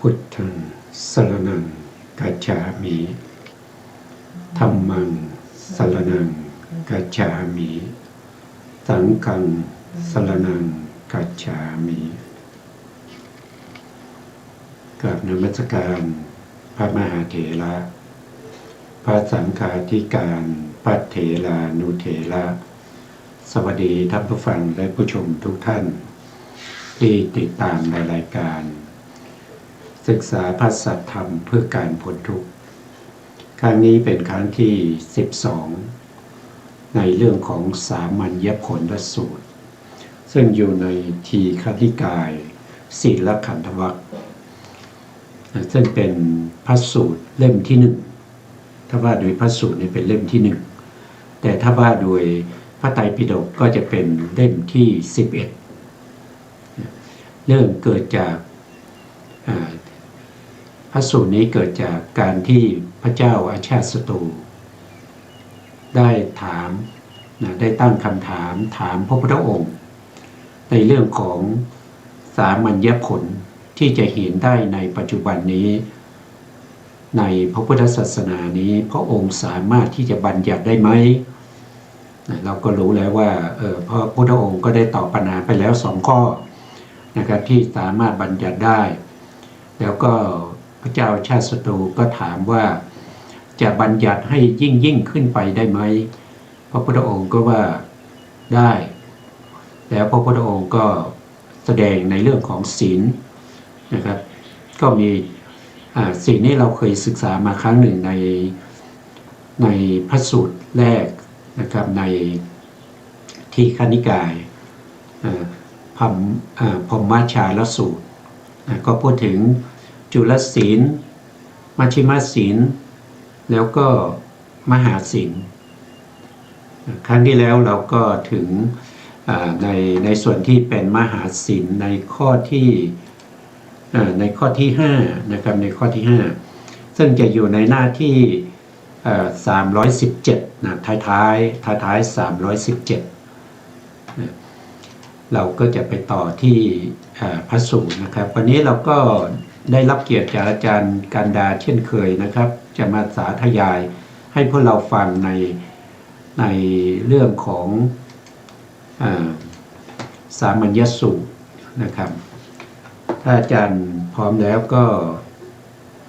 พุทธังสรณังกัจฉามิธัมมังสรณังกัจฉามิสังฆังสรณังกัจฉามิกราบนมัสการพระมหาเถระพระสังฆาธิการพระเถรานุเถระสวัสดีท่านผู้ฟังและผู้ชมทุกท่านที่ติดตามในรายการศึกษาพระสัทธรรมเพื่อการพ้นทุกข์ครั้งนี้เป็นครั้งที่12ในเรื่องของสามัญญผลสูตรซึ่งอยู่ในทีฆนิกายศีลขันธวรรคซึ่งเป็นพระสูตรเล่มที่1ถ้าว่าโดยพระสูตรนี่เป็นเล่มที่1แต่ถ้าว่าโดยพระไตรปิฎกก็จะเป็นเล่มที่11เรื่องเกิดจากพระสูตรนี้เกิดจากการที่พระเจ้าอาชาติศัตรูได้ถามได้ตั้งคำถามพระพุทธองค์ในเรื่องของสามัญญผลที่จะเห็นได้ในปัจจุบันนี้ในพระพุทธศาสนานี้พระองค์สามารถที่จะบัญญัติได้ไหมเราก็รู้แล้วว่าพระพุทธองค์ก็ได้ตอบปัญหาไปแล้ว2ข้อนะครับที่สามารถบัญญัติได้แล้วก็พระเจ้าชาติศัตรูก็ถามว่าจะบัญญัติให้ยิ่งขึ้นไปได้ไหมพระพุทธองค์ก็ว่าได้แล้วพระพุทธองค์ก็แสดงในเรื่องของศีลนะครับก็มีศีลนี้เราเคยศึกษามาครั้งหนึ่งในพระสูตรแรกนะครับในทีฆนิกายพรหมชาลสูตรก็พูดถึงจุลศีลมัชฌิมศีลแล้วก็มหาศีลครั้งที่แล้วเราก็ถึงในส่วนที่เป็นมหาศีลในข้อที่5นะครับในข้อที่5ซึ่งจะอยู่ในหน้าที่317นะท้าย317เราก็จะไปต่อที่พระสูตรนะครับวันนี้เราก็ได้รับเกียรติจากอาจารย์กันดาเช่นเคยนะครับจะมาสาธยายให้พวกเราฟังในเรื่องของสามัญญสูตรนะครับถ้าอาจารย์พร้อมแล้วก็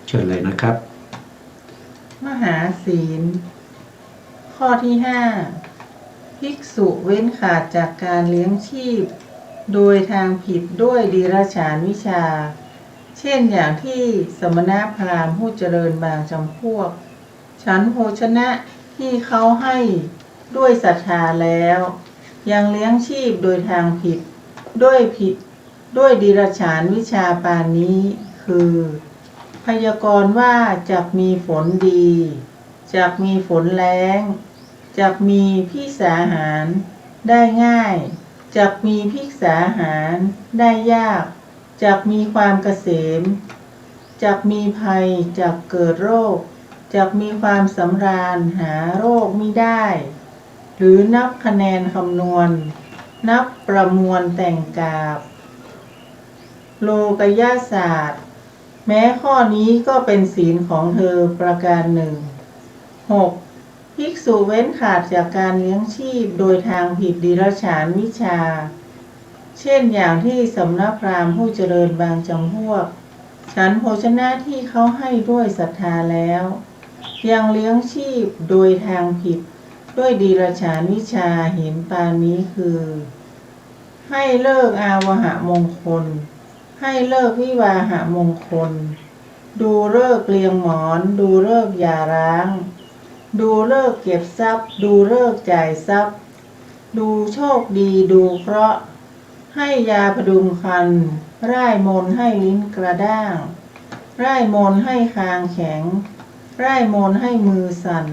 เชิญเลยนะครับมหาศีลข้อที่5ภิกษุเว้นขาดจากการเลี้ยงชีพโดยทางผิดด้วยดีรฉานวิชาเช่นอย่างที่สมณพราหมณ์ผู้เจริญบางจำพวกฉันโภชนะที่เขาให้ด้วยศรัทธาแล้วยังเลี้ยงชีพโดยทางผิดด้วยดีรฉานวิชาปานนี้คือพยากรณ์ว่าจักมีฝนดีจักมีฝนแล้งจักมีพิกษาหารได้ง่ายจักมีพิกษาหารได้ยากจักมีความเกษมจักมีภัยจักเกิดโรคจักมีความสำราญหาโรคมิได้หรือนับคะแนนคำนวณนับประมวลแต่งกาบโลกยศาสตร์แม้ข้อนี้ก็เป็นศีลของเธอประการหนึ่ง 6. ภิกษุเว้นขาดจากการเลี้ยงชีพโดยทางผิดดีรฉานวิชาเช่นอย่างที่สำนักพราหมณ์ผู้เจริญบางจำพวกฉันโภชนะที่เขาให้ด้วยศรัทธาแล้วยังเลี้ยงชีพโดยทางผิดด้วยดีรฉานวิชาเห็นปานนี้คือให้เลิกอาวหะมงคลให้เลิกวิวาหะมงคลดูเลิกเลียงหมอนดูเลิกหย่าร้างดูเลิกเก็บทรัพย์ดูเลิกจ่ายทรัพย์ดูโชคดีดูเคราะห์ให้ยาพดุงครรภ์ร่ายมนต์ให้ลิ้นกระด้างร่ายมนต์ให้คางแข็งร่ายมนต์ให้มือสั่น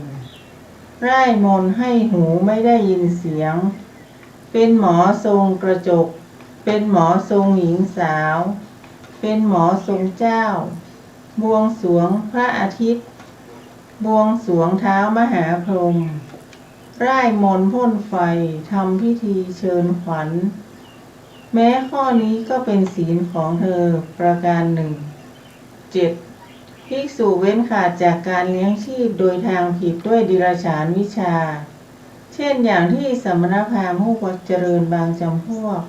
ร่ายมนต์ให้หูไม่ได้ยินเสียงเป็นหมอทรงกระจกเป็นหมอทรงหญิงสาวเป็นหมอทรงเจ้าบวงสรวงพระอาทิตย์บวงสรวงเท้ามหาพรหมร่ายมนต์พ่นไฟทำพิธีเชิญขวัญแม้ข้อนี้ก็เป็นศีลของเธอประการหนึ่ง 7. ภิกษุเว้นขาดจากการเลี้ยงชีพโดยทางผิดด้วยดิรัจฉานวิชาเช่นอย่างที่สมณพราหมณ์ผู้เจริญบางจำพวก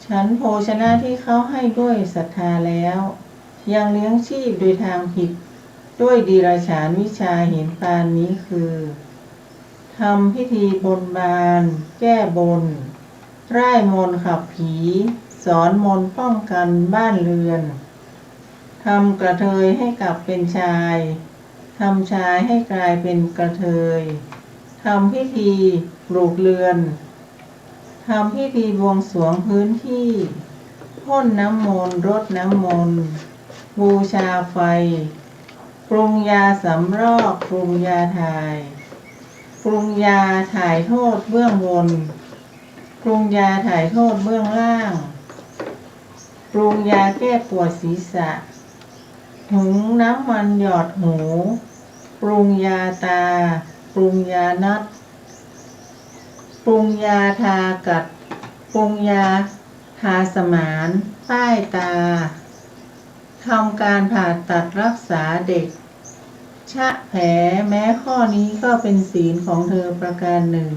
ฉันโภชนะที่เขาให้ด้วยศรัทธาแล้วยังเลี้ยงชีพโดยทางผิดด้วยดิรัจฉานวิชาเห็นปานนี้คือทำพิธีบนบานแก้บนร่ายมนต์ขับผีสอนมนต์ป้องกันบ้านเรือนทำกระเทยให้กลับเป็นชายทำชายให้กลายเป็นกระเทยทำพิธีปลูกเรือนทำพิธีบวงสรวงพื้นที่พ่นน้ำมนต์รดน้ำมนต์บูชาไฟปรุงยาสำรอกปรุงยาถ่ายปรุงยาถ่ายโทษเบื้องบนปรุงยาถ่ายโทษเบื้องล่างปรุงยาแก้ปวดศีรษะหุงน้ำมันหยอดหูปรุงยาตาปรุงยานัดปรุงยาทากัดปรุงยาทาสมานป้ายตาทำการผ่าตัดรักษาเด็กชะแผลแม้ข้อนี้ก็เป็นศีลของเธอประการหนึ่ง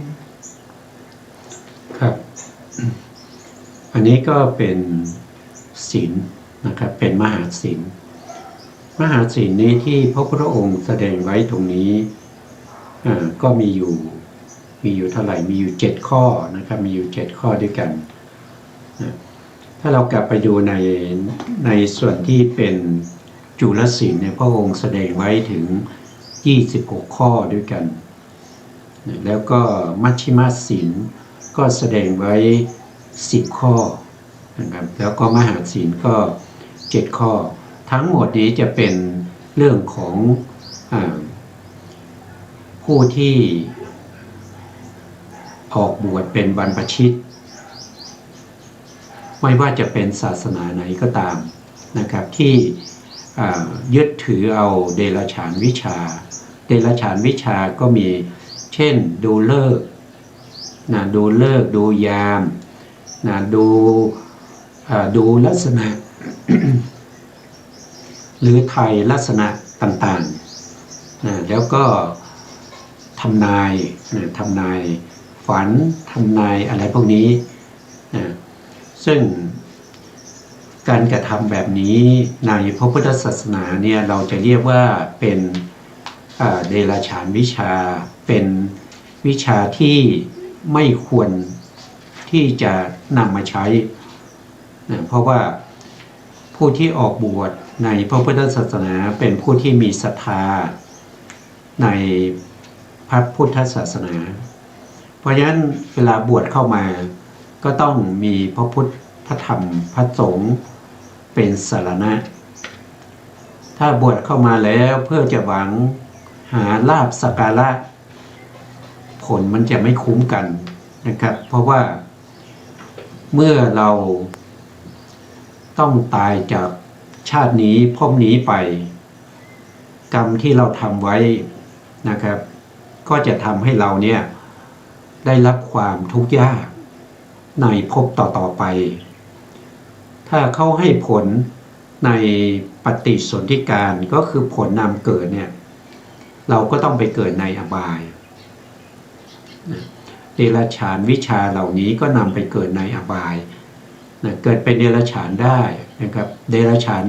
ครับ อันนี้ก็เป็นศีลนะครับเป็นมหาศีลนี้ที่พระพุทธองค์แสดงไว้ตรงนี้ก็มีอยู่เท่าไหร่มีอยู่7ข้อนะครับมีอยู่7ข้อด้วยกันนะถ้าเรากลับไปดูในส่วนที่เป็นจุลศีลเนี่ยพระองค์แสดงไว้ถึง26ข้อด้วยกันนะแล้วก็มัชฌิมศีลก็แสดงไว้10ข้อนะครับแล้วก็มหาศีลก็7ข้อทั้งหมดนี้จะเป็นเรื่องของผู้ที่ออกบวชเป็นบรรพชิตไม่ว่าจะเป็นศาสนาไหนก็ตามนะครับที่ยึดถือเอาเดรัจฉานวิชาก็มีเช่นดูฤกษ์ดูยามดูลักษณะ หรือไทยลักษณะต่างๆแล้วก็ทำนายฝันทำนายอะไรพวกนี้ซึ่งการกระทำแบบนี้ในพระพุทธศาสนาเนี่ยเราจะเรียกว่าเป็นเดรัจฉานวิชาเป็นวิชาที่ไม่ควรที่จะนำมาใช้เพราะว่าผู้ที่ออกบวชในพระพุทธศาสนาเป็นผู้ที่มีศรัทธาในพระพุทธศาสนาเพราะฉะนั้นเวลาบวชเข้ามาก็ต้องมีพระพุทธพระธรรมพระสงฆ์เป็นสรณะถ้าบวชเข้ามาแล้วเพื่อจะหวังหาลาภสักการะผลมันจะไม่คุ้มกันนะครับเพราะว่าเมื่อเราต้องตายจากชาตินี้ภพนี้ไปกรรมที่เราทำไว้นะครับก็จะทำให้เราเนี่ยได้รับความทุกข์ยากในภพต่อไปถ้าเขาให้ผลในปฏิสนธิการก็คือผลนำเกิดเนี่ยเราก็ต้องไปเกิดในอบายเดรัจฉานวิชาเหล่านี้ก็นำไปเกิดในอบายเกิดเป็นเดรัจฉานได้นะครับเดรัจฉาน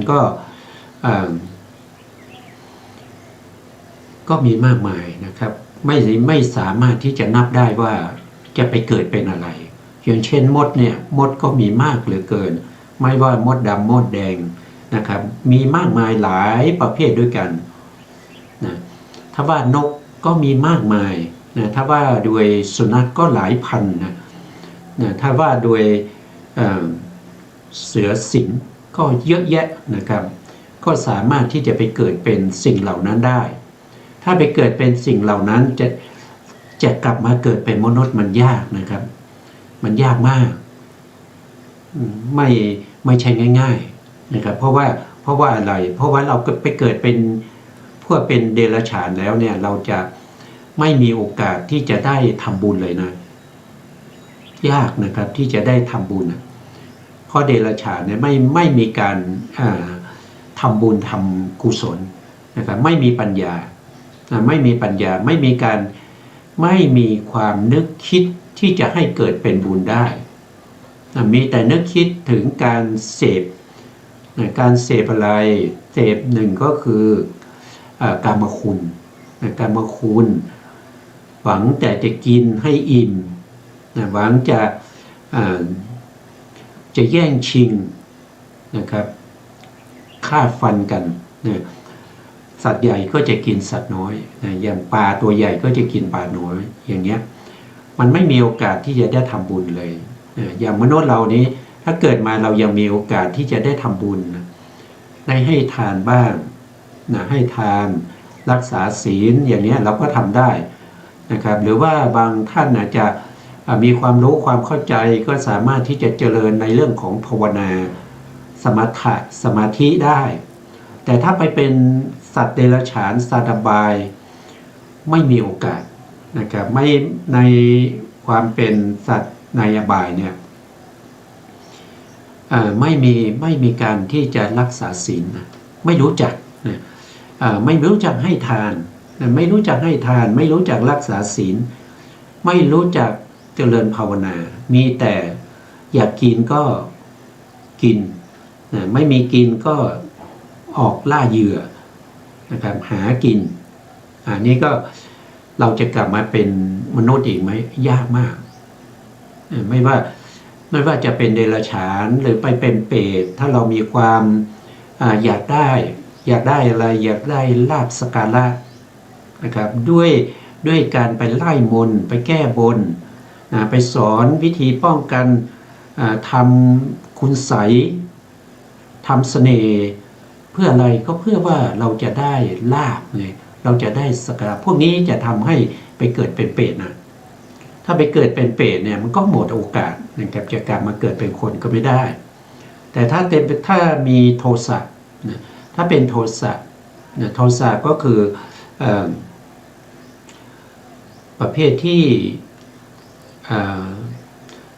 ก็มีมากมายนะครับไม่สามารถที่จะนับได้ว่าจะไปเกิดเป็นอะไรอย่างเช่นมดเนี่ยมดก็มีมากเหลือเกินไม่ว่ามดดำมดแดงนะครับมีมากมายหลายประเภทด้วยกันนะถ้าว่านกก็มีมากมายนะถ้าว่าโดยสุนัขก็หลายพันนะถ้าว่าโดยเสือสิงก็เยอะแยะนะครับก็สามารถที่จะไปเกิดเป็นสิ่งเหล่านั้นได้ถ้าไปเกิดเป็นสิ่งเหล่านั้นจะกลับมาเกิดเป็นมนุษย์มันยากนะครับมันยากมากไม่ใช่ง่ายๆนะครับเพราะว่าอะไรเพราะว่าเราไปเกิดเป็นพวกเป็นเดรัจฉานแล้วเนี่ยเราจะไม่มีโอกาสที่จะได้ทำบุญเลยนะยากนะครับที่จะได้ทำบุญเพราะเดรัจฉานเนี่ยไม่มีการท ำบุญทำกุศลนะครับไม่มีปัญญาไม่มีปัญญาไม่มีการไม่มีความนึกคิดที่จะให้เกิดเป็นบุญได้มีแต่นึกคิดถึงการเสพการเสพอะไรเสพหนึ่งก็คือกามคุณกามคุณหวังแต่จะกินให้อิ่มหวังจะแย่งชิงนะครับฆ่าฟันกันนะสัตว์ใหญ่ก็จะกินสัตว์น้อยนะอย่างปลาตัวใหญ่ก็จะกินปลาน้อยอย่างเงี้ยมันไม่มีโอกาสที่จะได้ทำบุญเลยนะอย่างมนุษย์เรานี้ถ้าเกิดมาเรายังมีโอกาสที่จะได้ทำบุญนะได้ให้ทานบ้างนะให้ทานรักษาศีลอย่างนี้เราก็ทำได้นะครับหรือว่าบางท่านอาจจะมีความรู้ความเข้าใจก็สามารถที่จะเจริญในเรื่องของภาวนาสมาธิได้แต่ถ้าไปเป็นสัตว์เดรัจฉานสัตว์อบายไม่มีโอกาสนะครับไม่ในความเป็นสัตว์ในอบายเนี่ยไม่มีการที่จะรักษาศีลนะไม่รู้จักนะไม่รู้จักให้ทานนะไม่รู้จักให้ทานไม่รู้จักรักษาศีลไม่รู้จักเจริญภาวนามีแต่อยากกินก็กินนะไม่มีกินก็ออกล่าเหยื่อนะครับหากินอันนี้ก็เราจะกลับมาเป็นมนุษย์อีกไหมยากมากไม่ว่าจะเป็นเดรัจฉานหรือไปเป็นเปรตถ้าเรามีความอยากได้อะไรอยากได้ลาภสักการะนะครับด้วยการไปไล่มนต์ไปแก้บนไปสอนวิธีป้องกันทำคุณไสยทำเสน่ห์เพื่ออะไรก็เพื่อว่าเราจะได้ลาภไงเราจะได้สักการะพวกนี้จะทำให้ไปเกิดเป็นเปรตนะถ้าไปเกิดเป็นเปรตเนี่ยมันก็หมดโอกาสนะครับจะกลับมาเกิดเป็นคนก็ไม่ได้แต่ถ้ามีโทสะถ้าเป็นโทสะก็คือประเภทที่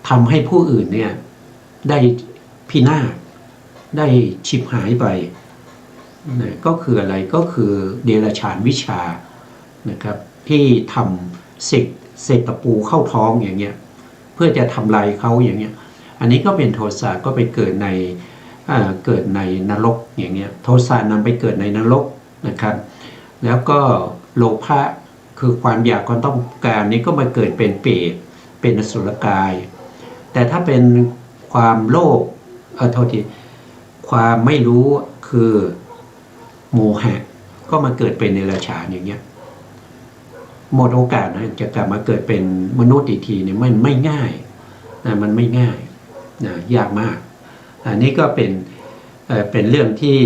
ทำให้ผู้อื่นเนี่ยได้พินาศได้ฉิบหายไปก็คืออะไรก็คือเดรัจฉานวิชานะครับที่ทำเสกตะปูเข้าท้องอย่างเงี้ยเพื่อจะทำลายเขาอย่างเงี้ยอันนี้ก็เป็นโทสะก็ไปเกิดในนรกอย่างเงี้ยโทสะนำไปเกิดในนรกนะครับแล้วก็โลภะคือความอยากความต้องการนี้ก็มาเกิดเป็นเปรตเป็นอสุรกายแต่ถ้าเป็นความโลภโทษทีความไม่รู้คือโมหะก็มาเกิดเป็นเดรัจฉานอย่างเงี้ยหมดโอกาสนะจะกลับมาเกิดเป็นมนุษย์อีกทีเนี่ยมันไม่ง่ายนะมันไม่ง่ายนะยากมากอันนี้ก็เป็นเรื่องที่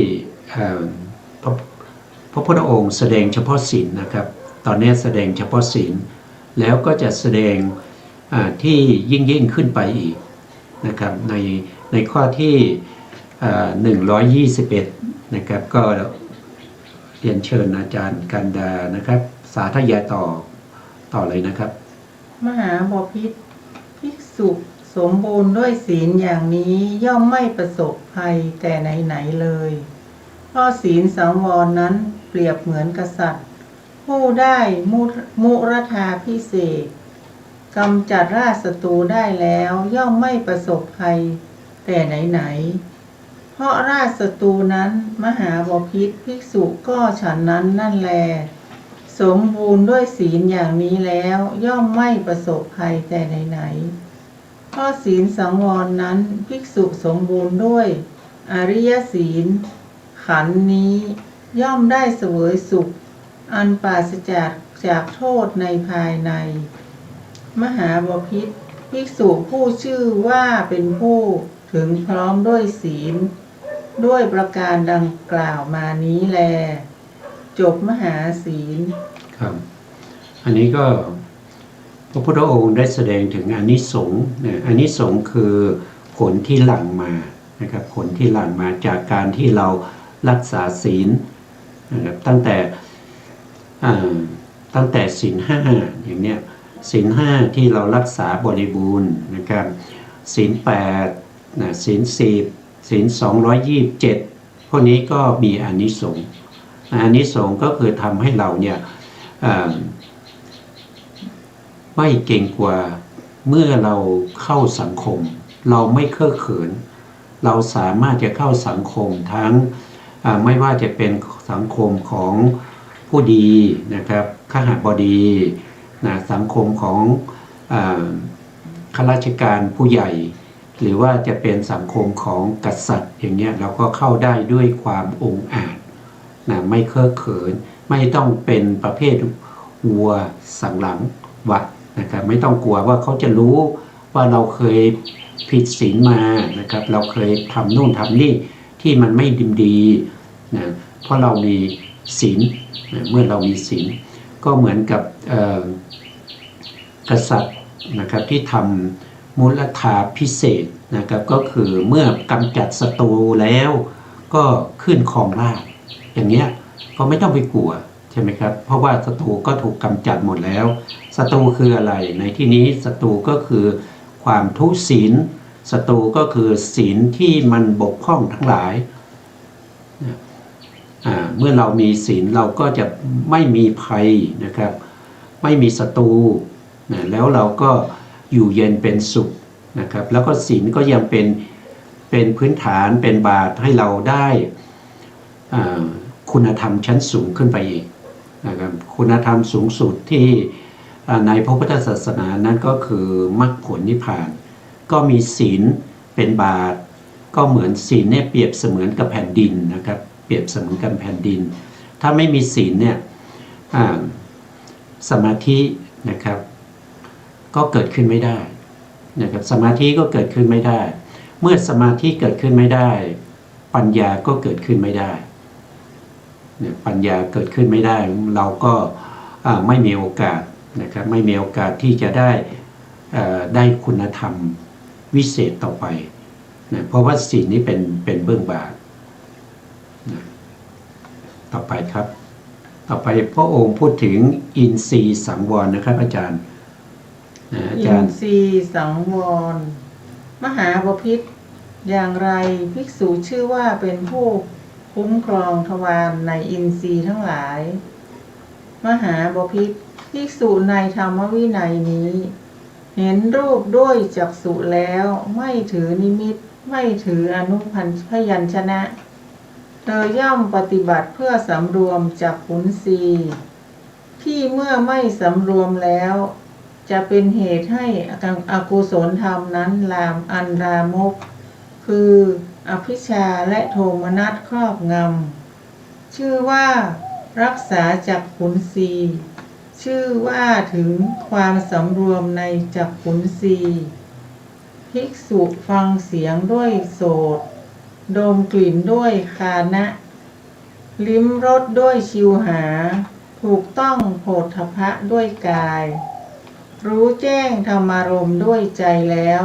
พระพุทธองค์แสดงเฉพาะศีลนะครับตอนนี้แสดงเฉพาะศีลแล้วก็จะแสดงที่ยิ่งขึ้นไปอีกนะครับในข้อที่121นะครับก็เรียนเชิญอาจารย์กันดานะครับสาธยายต่อเลยนะครับมหาบพิตรภิกษุสมบูรณ์ด้วยศีลอย่างนี้ย่อมไม่ประสบภัยแต่ไหนเลยเพราะศีลสังวรนั้นเปรียบเหมือนกษัตริย์ผู้ได้มุรธาพิเศษกำจัดราชศัตรูได้แล้วย่อมไม่ประสบภัยแต่ไหนเพราะราชศัตรูนั้นมหาบพิตรภิกษุก็ฉันนั้นนั่นแลสมบูรณ์ด้วยศีลอย่างนี้แล้วย่อมไม่ประสบภัยแต่ไหนเพราะศีลสังวรนั้นภิกษุสมบูรณ์ด้วยอริยศีลขันธ์นี้ย่อมได้เสวยสุขอันปราศจากโทษในภายในมหาบพิตรภิกษุผู้ชื่อว่าเป็นผู้ถึงพร้อมด้วยศีลด้วยประการดังกล่าวมานี้แลจบมหาศีลครับอันนี้ก็พระพุทธองค์ได้แสดงถึงอานิสงส์อานิสงส์คือผลที่หลั่งมานะครับผลที่หลั่งมาจากการที่เรารักษาศีลนะครับตั้งแต่ศีล5อย่างเนี้ยศีล5ที่เรารักษาบริบูรณ์นะครับศีล8ศีล10ศีล227 พวกนี้ก็มีอานิสงส์อานิสงส์ก็คือทำให้เราเนี่ยไม่เกรงกลัวเมื่อเราเข้าสังคมเราไม่เคอะเขินเราสามารถจะเข้าสังคมทั้งไม่ว่าจะเป็นสังคมของผู้ดีนะครับข้าบดีนะสังคมของข้าราชการผู้ใหญ่หรือว่าจะเป็นสังคมของกษัตริย์อย่างเงี้ยเราก็เข้าได้ด้วยความองอาจนะไม่เคอะเขินไม่ต้องเป็นประเภทวัวสังหลังวัดนะครับไม่ต้องกลัวว่าเขาจะรู้ว่าเราเคยผิดศีลมานะครับเราเคยทำนู่นทำนี่ที่มันไม่ดีนะเพราะเรามีศีลนะเมื่อเรามีศีลก็เหมือนกับกษัตริย์นะครับที่ทำมุลธาพิเศษนะครับก็คือเมื่อกำจัดศัตรูแล้วก็ขึ้นครองราชย์อย่างเงี้ยก็ไม่ต้องไปกลัวใช่ไหมครับเพราะว่าศัตรูก็ถูกกำจัดหมดแล้วศัตรูคืออะไรในที่นี้ศัตรูก็คือความทุศีลศัตรูก็คือศีลที่มันบกพร่องทั้งหลายเมื่อเรามีศีลเราก็จะไม่มีภัยนะครับไม่มีศัตรูนะแล้วเราก็อยู่เย็นเป็นสุขนะครับแล้วก็ศีลก็ยังเป็นพื้นฐานเป็นบาตรให้เราได้คุณธรรมชั้นสูงขึ้นไปอีกนะครับคุณธรรมสูงสุดที่ในพระพุทธศาสนานั้นก็คือมรรคผลนิพพานก็มีศีลเป็นบาตรก็เหมือนศีลเนี่ยเปรียบเสมือนกับแผ่นดินนะครับเปรียบเสมือนกับแผ่นดินถ้าไม่มีศีลเนี่ยสมาธินะครับก็เกิดขึ้นไม่ได้นะครับสมาธิก็เกิดขึ้นไม่ได้เมื่อสมาธิเกิดขึ้นไม่ได้ปัญญาก็เกิดขึ้นไม่ได้ปัญญาเกิดขึ้นไม่ได้เราก็ไม่มีโอกาสนะครับไม่มีโอกาสที่จะได้คุณธรรมวิเศษต่อไปนะเพราะว่าศีลนี้เป็นเบื้องบาทนะต่อไปครับต่อไปพระองค์พูดถึงอินทรีย์สังวรนะครับอาจารย์อินทรีย์สังวรมหาบพิตรอย่างไรภิกษุชื่อว่าเป็นผู้คุ้มครองทวารในอินทรีย์ทั้งหลายมหาบพิตรภิกษุในธรรมวินัยนี้เห็นรูปด้วยจักษุแล้วไม่ถือนิมิตไม่ถืออนุพยัญชนะเธอย่อมปฏิบัติเพื่อสำรวมจักขุนสีที่เมื่อไม่สำรวมแล้วจะเป็นเหตุให้อกุศลธรรมนั้นลามกคืออภิชฌาและโทมนัสครอบงำชื่อว่ารักษาจักขุนสีชื่อว่าถึงความสำรวมในจักขุนสีภิกษุฟังเสียงด้วยโสตดมกลิ่นด้วยคานะลิ้มรสด้วยชิวหาถูกต้องโผฏฐัพพะด้วยกายรู้แจ้งธรรมารมณ์ด้วยใจแล้ว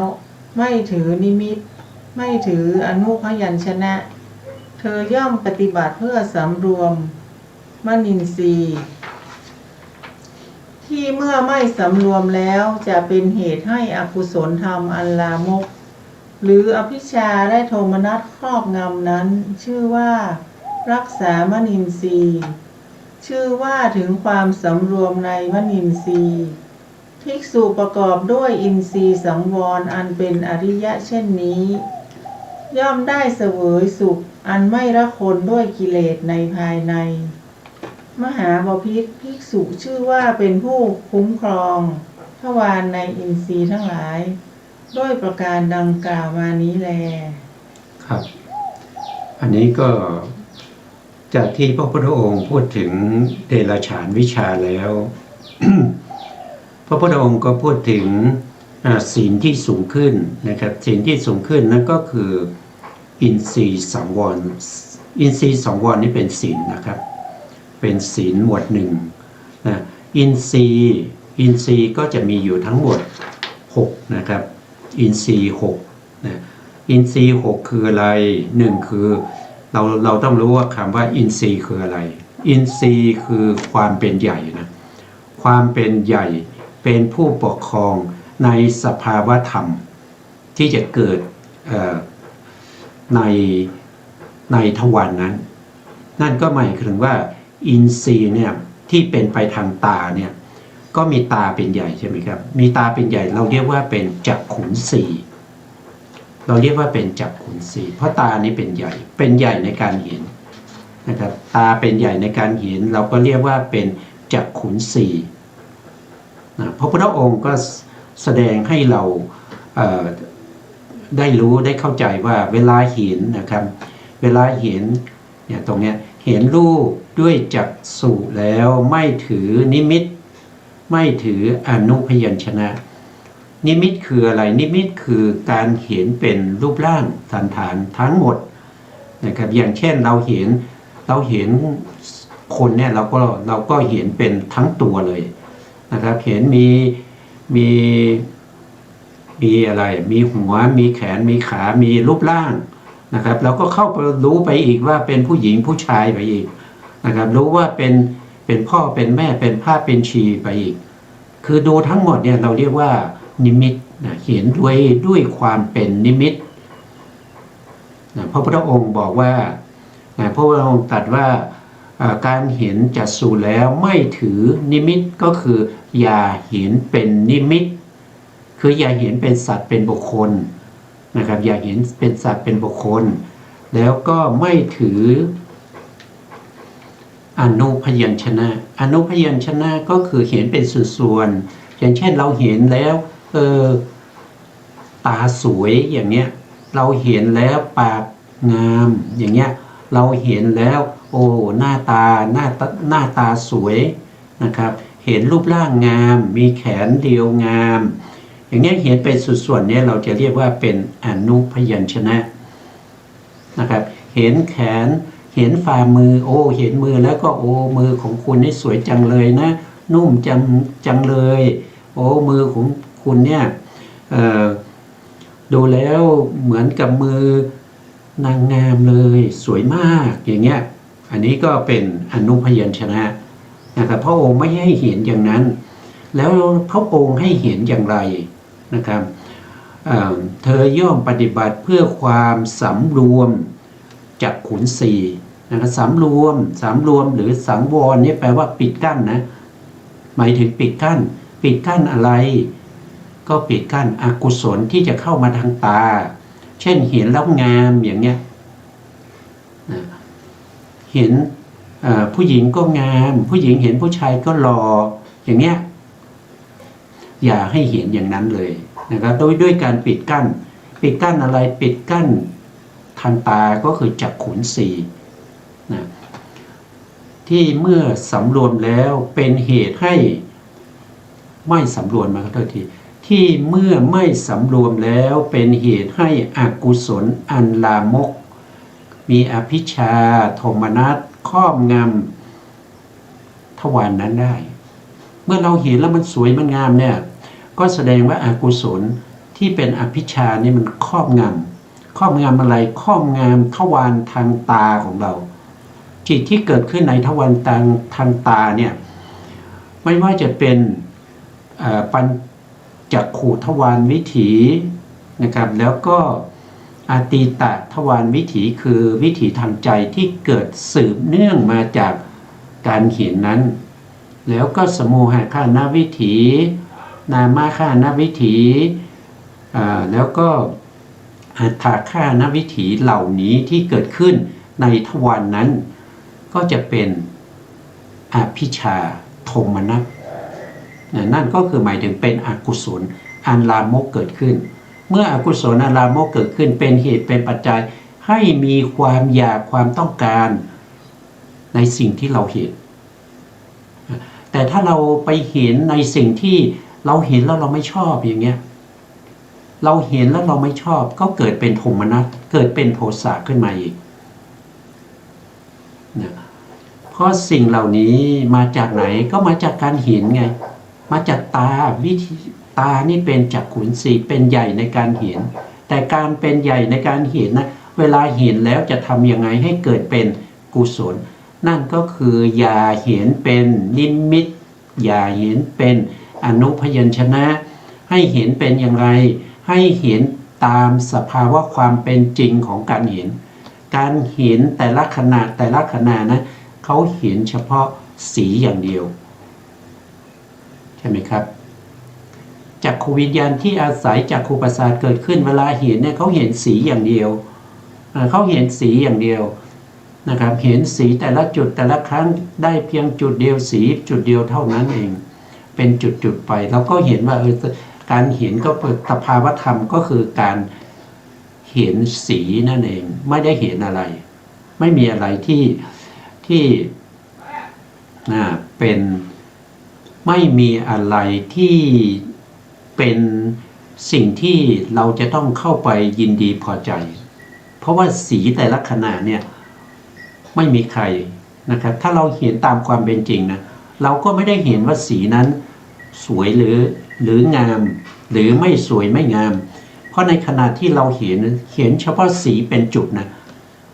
ไม่ถือนิมิตไม่ถืออนุพยัญชนะเธอย่อมปฏิบัติเพื่อสำรวมมนินทรีย์ที่เมื่อไม่สำรวมแล้วจะเป็นเหตุให้อกุศลธรรมอันลามกหรืออภิชฌาและโทมนัสครอบงำนั้นชื่อว่ารักษามนินทรีย์ชื่อว่าถึงความสำรวมในมนินทรีย์ภิกษุประกอบด้วยอินทรีย์สังวรอันเป็นอริยะเช่นนี้ย่อมได้เสวยสุขอันไม่ละคนด้วยกิเลสในภายในมหาบพิตรภิกษุชื่อว่าเป็นผู้คุ้มครองทวารในอินทรีย์ทั้งหลายด้วยประการดังกล่าวมานี้แลครับอันนี้ก็จากที่พระพุทธองค์พูดถึงเดรัจฉานวิชาแล้ว พระพุทธองค์ก็พูดถึงศีลที่สูงขึ้นนะครับศีลที่สูงขึ้นนั่นก็คืออินทรีย์สังวรอินทรีย์สังวรนี่เป็นศีลนะครับเป็นศีลหมวดหนึ่งนะอินทรีย์ก็จะมีอยู่ทั้งหมด6นะครับอินทรีย์6นะอินทรีย์6คืออะไร1คือเราต้องรู้ว่าคำว่าอินทรีย์คืออะไรอินทรีย์คือความเป็นใหญ่นะความเป็นใหญ่เป็นผู้ปกครองในสภาวธรรมที่จะเกิดใน ในทวารนั้นนั่นก็หมายถึงว่าอินทรีย์เนี่ยที่เป็นไปทางตาเนี่ยก็มีตาเป็นใหญ่ใช่ไหมครับมีตาเป็นใหญ่เราเรียกว่าเป็นจักขุนสีเราเรียกว่าเป็นจักขุนสีเพราะตานี้เป็นใหญ่ในการเห็นนะครับตาเป็นใหญ่ในการเห็นเราก็เรียกว่าเป็นจักขุนสีนะพระพุทธองค์ก็แสดงให้เราได้รู้ได้เข้าใจว่าเวลาเห็นนะครับเวลาเห็นเนี่ยตรงเนี้ยเห็นรูปด้วยจักษุแล้วไม่ถือนิมิตไม่ถืออนุพยัญชนะนิมิตคืออะไรนิมิตคือการเห็นเป็นรูปร่างสันฐานทั้งหมดนะครับอย่างเช่นเราเห็นคนเนี่ยเราก็เห็นเป็นทั้งตัวเลยนะครับเห็นมีอะไรมีหัวมีแขนมีขามีรูปร่างนะครับเราก็เข้าไปรู้ไปอีกว่าเป็นผู้หญิงผู้ชายไปอีกนะครับรู้ว่าเป็นพ่อเป็นแม่เป็นพระเป็นชีไปอีกคือดูทั้งหมดเนี่ยเราเรียกว่านิมิตนะเห็นด้วยความเป็นนิมิตนะพระพุทธองค์บอกว่าพระพุทธองค์ตรัสว่าการเห็นจักษุแล้วไม่ถือนิมิตก็คืออย่าเห็นเป็นนิมิตคืออย่าเห็นเป็นสัตว์เป็นบุคคลนะครับอย่าเห็นเป็นสัตว์เป็นบุคคลแล้วก็ไม่ถืออนุพยัญชนะอนุพยัญชนะก็คือเห็นเป็นส่วนๆอย่างเช่นเราเห็นแล้วตาสวยอย่างเงี้ยเราเห็นแล้วปากงามอย่างเงี้ยเราเห็นแล้วโอ้หน้าตาสวยนะครับเห็นรูปร่างงามมีแขนเรียวงามอย่างเงี้ยเห็นเป็นส่วนๆนี้เราจะเรียกว่าเป็นอนุพยัญชนะนะครับเห็นแขนเห็นฝ่ามือโอ้เห็นมือแล้วก็โอ้มือของคุณนี่สวยจังเลยนะนุ่มจังเลยโอ้มือของคุณเนี่ยดูแล้วเหมือนกับมือนางงามเลยสวยมากอย่างเงี้ยอันนี้ก็เป็นอนุพยัญชนะนะครับพระองค์ไม่ให้เห็นอย่างนั้นแล้วพระองค์ให้เห็นอย่างไรนะครับเธอย่อมปฏิบัติเพื่อความสำรวมจักขุนสีนะครับสำรวมหรือสังวรนี่แปลว่าปิดกั้นนะหมายถึงปิดกั้นอะไรก็ปิดกั้นอกุศลที่จะเข้ามาทางตาเช่นเห็นแล้วงามอย่างเงี้ยเห็นผู้หญิงก็งามผู้หญิงเห็นผู้ชายก็หล่ออย่างเงี้ยอย่าให้เห็นอย่างนั้นเลยนะครับด้วยการปิดกั้นอะไรปิดกั้นทางตาก็คือจักขุนสีนะที่เมื่อสำรวมแล้วเป็นเหตุให้ไม่สำรวมมาขอโทษทีที่เมื่อไม่สำรวมแล้วเป็นเหตุให้อกุศลอันลามกมีอภิชฌาโทมนัสครอบงำทวารนั้นได้เมื่อเราเห็นแล้วมันสวยมันงามเนี่ยก็แสดงว่าอกุศลที่เป็นอภิชฌานี่มันครอบงำอะไรครอบงำทวารทางตาของเราจิตที่เกิดขึ้นในทวารทางตาเนี่ยไม่ว่าจะเป็นปัญจขุทวารวิถีนะครับแล้วก็อาตีตะทวารวิถีคือวิถีทางใจที่เกิดสืบเนื่องมาจากการเห็นนั้นแล้วก็สมุหคานวิถีนามาคานวิถีแล้วก็อัฏฐคานวิถีเหล่านี้ที่เกิดขึ้นในทวารนั้นก็จะเป็นอภิชฌาโทมนัสนั่นก็คือหมายถึงเป็นอกุศลอันลามกเกิดขึ้นเมื่ออกุศลอันลามกเกิดขึ้นเป็นเหตุเป็นปัจจัยให้มีความอยากความต้องการในสิ่งที่เราเห็นแต่ถ้าเราไปเห็นในสิ่งที่เราเห็นแล้วเราไม่ชอบอย่างเงี้ยเราเห็นแล้วเราไม่ชอบก็เกิดเป็นโทมนัสเกิดเป็นโทสะขึ้นมาอีกนะเพราะสิ่งเหล่านี้มาจากไหนก็มาจากการเห็นไงมาจากตาตานี่เป็นจักขุนสีเป็นใหญ่ในการเห็นแต่การเป็นใหญ่ในการเห็นนะเวลาเห็นแล้วจะทำยังไงให้เกิดเป็นกุศลนั่นก็คืออย่าเห็นเป็นนิมิตอย่าเห็นเป็นอนุพยัญชนะให้เห็นเป็นอย่างไรให้เห็นตามสภาวะความเป็นจริงของการเห็น การเห็นแต่ละขณะนะเขาเห็นเฉพาะสีอย่างเดียวใช่ไหมครับจักขูวิญญาณที่อาศัยจักขูประสาทเกิดขึ้นเวลาเห็นเนี่ยเขาเห็นสีอย่างเดียวเขาเห็นสีอย่างเดียวนะครับเห็นสีแต่ละจุดแต่ละครั้งได้เพียงจุดเดียวสีจุดเดียวเท่านั้นเองเป็นจุดๆไปเราก็เห็นว่าการเห็นก็เป็นสภาวธรรมก็คือการเห็นสีนั่นเองไม่ได้เห็นอะไรไม่มีอะไรที่เป็นไม่มีอะไรที่เป็นสิ่งที่เราจะต้องเข้าไปยินดีพอใจเพราะว่าสีแต่ละขณะเนี่ยไม่มีใครนะครับถ้าเราเห็นตามความเป็นจริงนะเราก็ไม่ได้เห็นว่าสีนั้นสวยหรืองามหรือไม่สวยไม่งามเพราะในขณะที่เราเห็นเฉพาะสีเป็นจุดนะ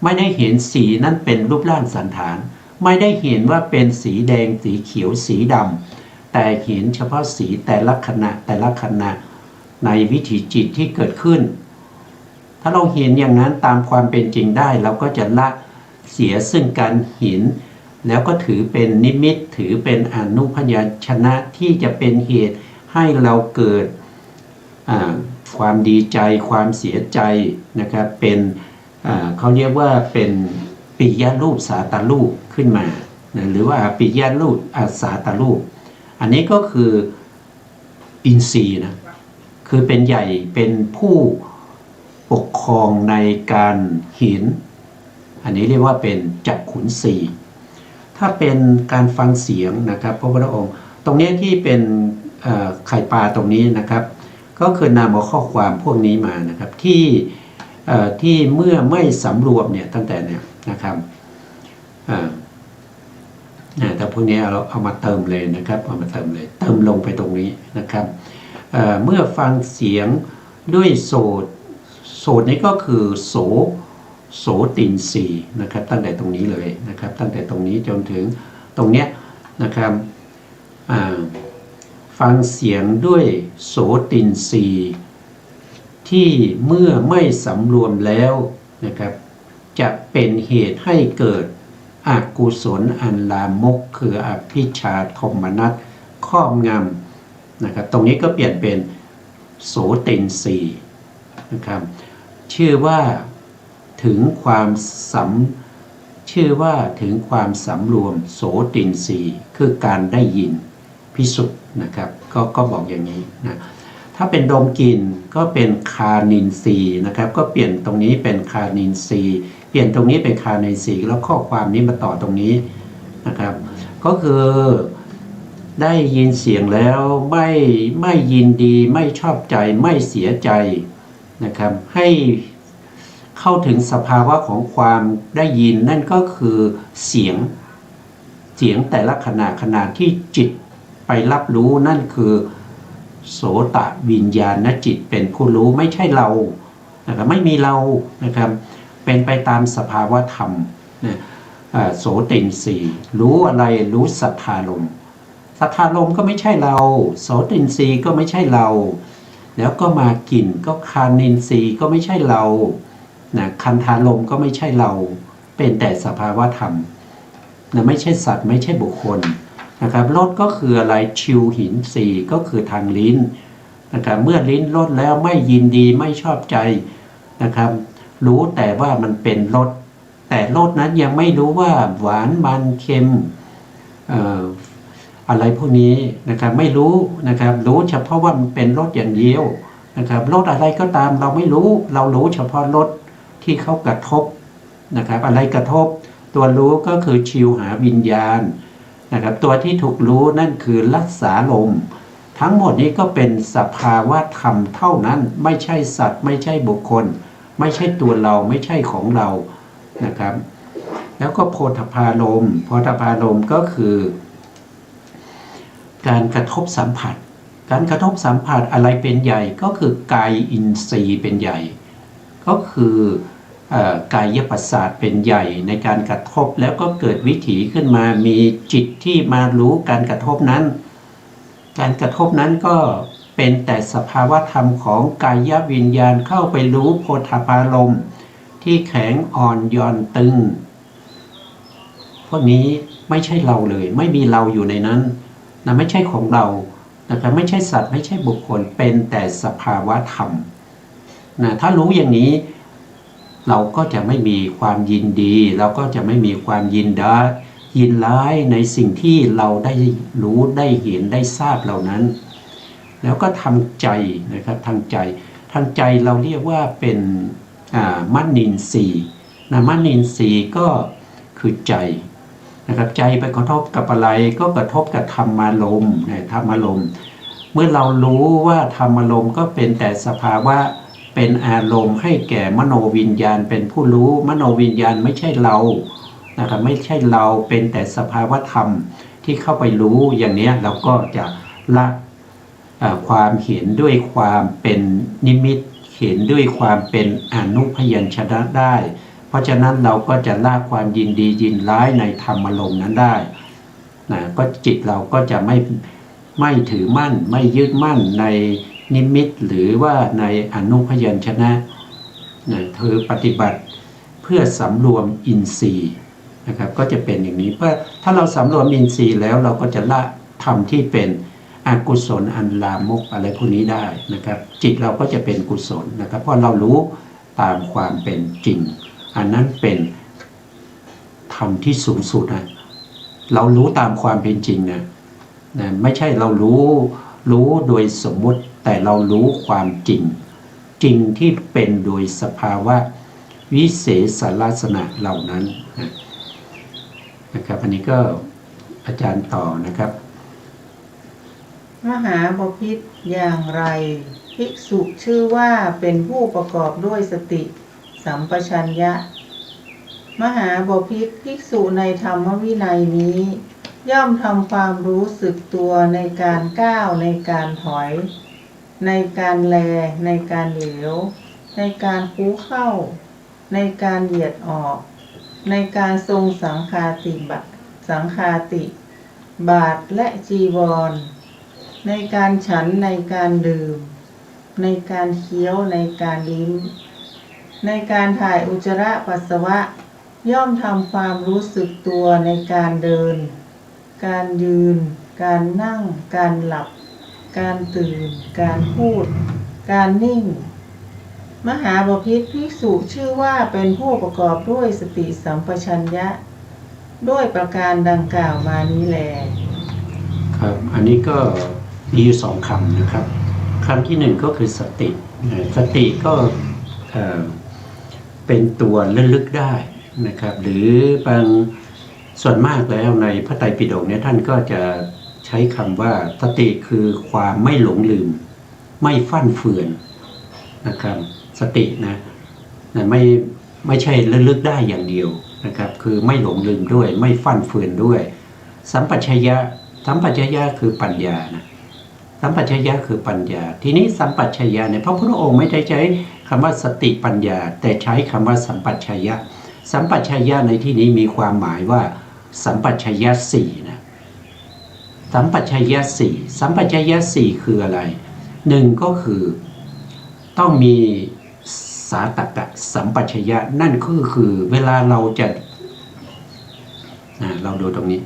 ไม่ได้เห็นสีนั้นเป็นรูปร่างสันฐานไม่ได้เห็นว่าเป็นสีแดงสีเขียวสีดำแต่เห็นเฉพาะสีแต่ละขณะในวิถีจิตที่เกิดขึ้นถ้าเราเห็นอย่างนั้นตามความเป็นจริงได้เราก็จะละเสียซึ่งการเห็นแล้วก็ถือเป็นนิมิตถือเป็นอนุพยัญชนะที่จะเป็นเหตุให้เราเกิดความดีใจความเสียใจนะครับเป็นเขาเรียกว่าเป็นปิยรูปสาตรูปขึ้นมาหรือว่าปิยรูปสาตรูปอันนี้ก็คืออินทรีย์นะคือเป็นใหญ่เป็นผู้ปกครองในการเห็นอันนี้เรียกว่าเป็นจักขุนสีถ้าเป็นการฟังเสียงนะครับพระพุทธองค์ตรงนี้ที่เป็นไข่ปลาตรงนี้นะครับก็คือนำเอาข้อความพวกนี้มานะครับที่เมื่อไม่สำรวมเนี่ยตั้งแต่เนี่ยนะครับแต่พวกนี้เราเอามาเติมเลยนะครับเอามาเติมเลยเติมลงไปตรงนี้นะครับเมื่อฟังเสียงด้วยโสตนี้ก็คือโสตินทรีย์นะครับตั้งแต่ตรงนี้เลยนะครับตั้งแต่ตรงนี้จนถึงตรงเนี้ยนะครับฟังเสียงด้วยโสตินทรีย์ที่เมื่อไม่สำรวมแล้วนะครับจะเป็นเหตุให้เกิดอกุศลอันลามกคืออภิชฌาโทมนัสครอบงำนะครับตรงนี้ก็เปลี่ยนเป็นโสตินทรีย์นะครับชื่อว่าถึงความสำรวมโสตินทรีย์คือการได้ยินพิสุทธิ์นะครับก็บอกอย่างนี้นะถ้าเป็นดมกลิ่นก็เป็นคานินทรีย์นะครับก็เปลี่ยนตรงนี้เป็นคานินทรีย์เปลี่ยนตรงนี้เป็นคานินทรีย์แล้วข้อความนี้มาต่อตรงนี้นะครับก็คือได้ยินเสียงแล้วไม่ยินดีไม่ชอบใจไม่เสียใจนะครับให้เข้าถึงสภาวะของความได้ยินนั่นก็คือเสียงแต่ละขณะที่จิตไปรับรู้นั่นคือโสตวิญญาณจิตเป็นผู้รู้ไม่ใช่เรานะครับไม่มีเรานะครับเป็นไปตามสภาวะธรรมนะโสตินทรีย์รู้อะไรรู้สัทธารมณ์ก็ไม่ใช่เราโสตินทรีย์ก็ไม่ใช่เราแล้วก็มากลิ่นก็คานินทรีย์ก็ไม่ใช่เรานะคันธารมณ์ก็ไม่ใช่เราเป็นแต่สภาวะธรรมนะไม่ใช่สัตว์ไม่ใช่บุคคลนะครับรสก็คืออะไรชิวหินสีก็คือทางลิ้นนะครับเมื่อลิ้นรสแล้วไม่ยินดีไม่ชอบใจนะครับรู้แต่ว่ามันเป็นรสแต่รสนั้นยังไม่รู้ว่าหวานมันเค็มอะไรพวกนี้นะครับไม่รู้นะครับรู้เฉพาะว่ามันเป็นรสอย่างเดียวนะครับรสอะไรก็ตามเราไม่รู้เรารู้เฉพาะรสที่เขากระทบนะครับอะไรกระทบตัวรู้ก็คือชิวหาวิญญาณนะครับตัวที่ถูกรู้นั่นคือรักษาลมทั้งหมดนี้ก็เป็นสภาวะธรรมเท่านั้นไม่ใช่สัตว์ไม่ใช่บุคคลไม่ใช่ตัวเราไม่ใช่ของเรานะครับแล้วก็โพธพารมณ์ก็คือการกระทบสัมผัสอะไรเป็นใหญ่ก็คือกายอินทรีย์เป็นใหญ่ก็คือกายประสาทเป็นใหญ่ในการกระทบแล้วก็เกิดวิถีขึ้นมามีจิตที่มารู้การกระทบนั้นก็เป็นแต่สภาวะธรรมของกายวิญญาณเข้าไปรู้โพธพารมณ์ ที่แข็งอ่อนหย่อนตึงพวกนี้ไม่ใช่เราเลยไม่มีเราอยู่ในนั้นนะไม่ใช่ของเรานะครับไม่ใช่สัตว์ไม่ใช่บุคคลเป็นแต่สภาวะธรรมนะถ้ารู้อย่างนี้เราก็จะไม่มีความยินดีเราก็จะไม่มีความยินร้ายในสิ่งที่เราได้รู้ได้เห็นได้ทราบเหล่านั้นแล้วก็ทำใจนะครับทางใจเราเรียกว่าเป็นมนินทรีย์นะมนินทรีย์ก็คือใจนะครับใจไปกระทบกับอะไรก็กระทบกับธรรมารมณ์ธรรมารมณ์เมื่อเรารู้ว่าธรรมารมณ์ก็เป็นแต่สภาวะเป็นอารมณ์ให้แก่มโนวิญญาณเป็นผู้รู้มโนวิญญาณไม่ใช่เรานะครับไม่ใช่เราเป็นแต่สภาวะธรรมที่เข้าไปรู้อย่างนี้เราก็จะละความเห็นด้วยความเป็นนิมิตเห็นด้วยความเป็นอนุพยัญชนะได้เพราะฉะนั้นเราก็จะละความยินดียินร้ายในธรรมารมณ์นั้นได้นะก็จิตเราก็จะไม่ถือมั่นไม่ยึดมั่นในนิมิตหรือว่าในอนุพยัญชนะนะเธอปฏิบัติเพื่อสำรวมอินทรีย์นะครับก็จะเป็นอย่างนี้เพราะถ้าเราสำรวมอินทรีย์แล้วเราก็จะละธรรมที่เป็นอกุศลอันลามกอะไรพวกนี้ได้นะครับจิตเราก็จะเป็นกุศลนะครับเพราะเรารู้ตามความเป็นจริงอันนั้นเป็นธรรมที่สูงสุดนะเรารู้ตามความเป็นจริงนะไม่ใช่เรารู้โดยสมมุติแต่เรารู้ความจริงที่เป็นโดยสภาวะวิเศษลักษณะเหล่านั้นนะครับอันนี้ก็อาจารย์ต่อนะครับมหาบพิตรอย่างไรภิกษุชื่อว่าเป็นผู้ประกอบด้วยสติสัมปชัญญะมหาบพิตรภิกษุในธรรมวินัยนี้ย่อมทำความรู้สึกตัวในการก้าวในการถอยในการแลในการเหลียวในการคู้เข้าในการเหยียดออกในการทรงสังฆาติบาทและจีวรในการฉันในการดื่มในการเคี้ยวในการลิ้มในการถ่ายอุจจาระปัสสาวะย่อมทำความรู้สึกตัวในการเดินการยืนการนั่งการหลับการตื่นการพูดการนิ่งมหาบพิตรภิกษุชื่อว่าเป็นผู้ประกอบด้วยสติสัมปชัญญะด้วยประการดังกล่าวมานี้แลครับอันนี้ก็มีอยู่2คำนะครับคำที่1ก็คือสติก็เป็นตัวระลึกได้นะครับหรือบางส่วนมากแล้วในพระไตรปิฎกเนี่ยท่านก็จะใช้คำว่าสติคือความไม่หลงลืมไม่ฟั่นเฟือนนะครับสตินะไม่ใช่ระลึกได้อย่างเดียวนะครับคือไม่หลงลืมด้วยไม่ฟั่นเฟือนด้วยสัมปชัญญะคือปัญญานะสัมปชัญญะคือปัญญาทีนี้สัมปชัญญะเนี่ยพระพุทธองค์ไม่ได้ใช้คำว่าสติปัญญาแต่ใช้คำว่าสัมปชัญญะสัมปชัญญะในที่นี้มีความหมายว่าสัมปชัญญะ4นะสัมปชัญญะ4คืออะไร1ก็คือต้องมีสาตกะสัมปชัญญะนั่นก็คือเวลาเราจะเราดูตรงนี้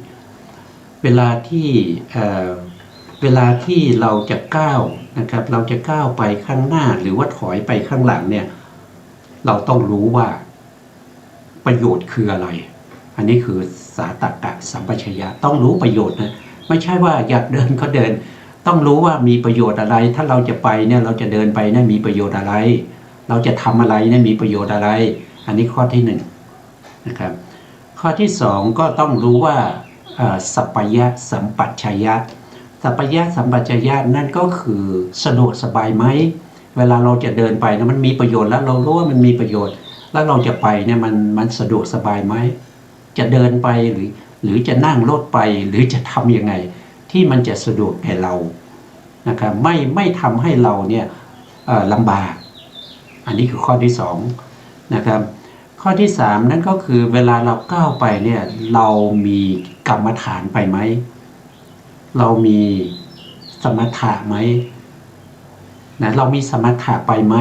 เวลาที่เราจะก้าวนะครับเราจะก้าวไปข้างหน้าหรือว่าถอยไปข้างหลังเนี่ยเราต้องรู้ว่าประโยชน์คืออะไรอันนี้คือสาตกะสัมปชัญญะต้องรู้ประโยชน์นะไม่ใช่ว่าอยากเดินก็เดินต้องรู้ว่ามีประโยชน์อะไรถ้าเราจะไปเนี่ยเราจะเดินไปเนี่ยมีประโยชน์อะไรเราจะทำอะไรเนี่ยมีประโยชน์อะไรอันนี้ข้อที่1นะครับข้อที่2ก็ต้องรู้ว่าสัพพยะสัมปชัญญะนั่นก็คือสะดวกสบายไหมเวลาเราจะเดินไปนะมันมีประโยชน์แล้วเรารู้ว่ามันมีประโยชน์แล้วเราจะไปเนี่ยมันสะดวกสบายไหมจะเดินไปหรือจะนั่งรถไปหรือจะทำยังไงที่มันจะสะดวกแก่เรานะครับไม่ทำให้เราเนี่ยลำบากอันนี้คือข้อที่2นะครับข้อที่3นั่นก็คือเวลาเราก้าวไปเนี่ยเรามีกรรมฐานไปไหมเรามีสมถะไหมนะเรามีสมถะไปไหม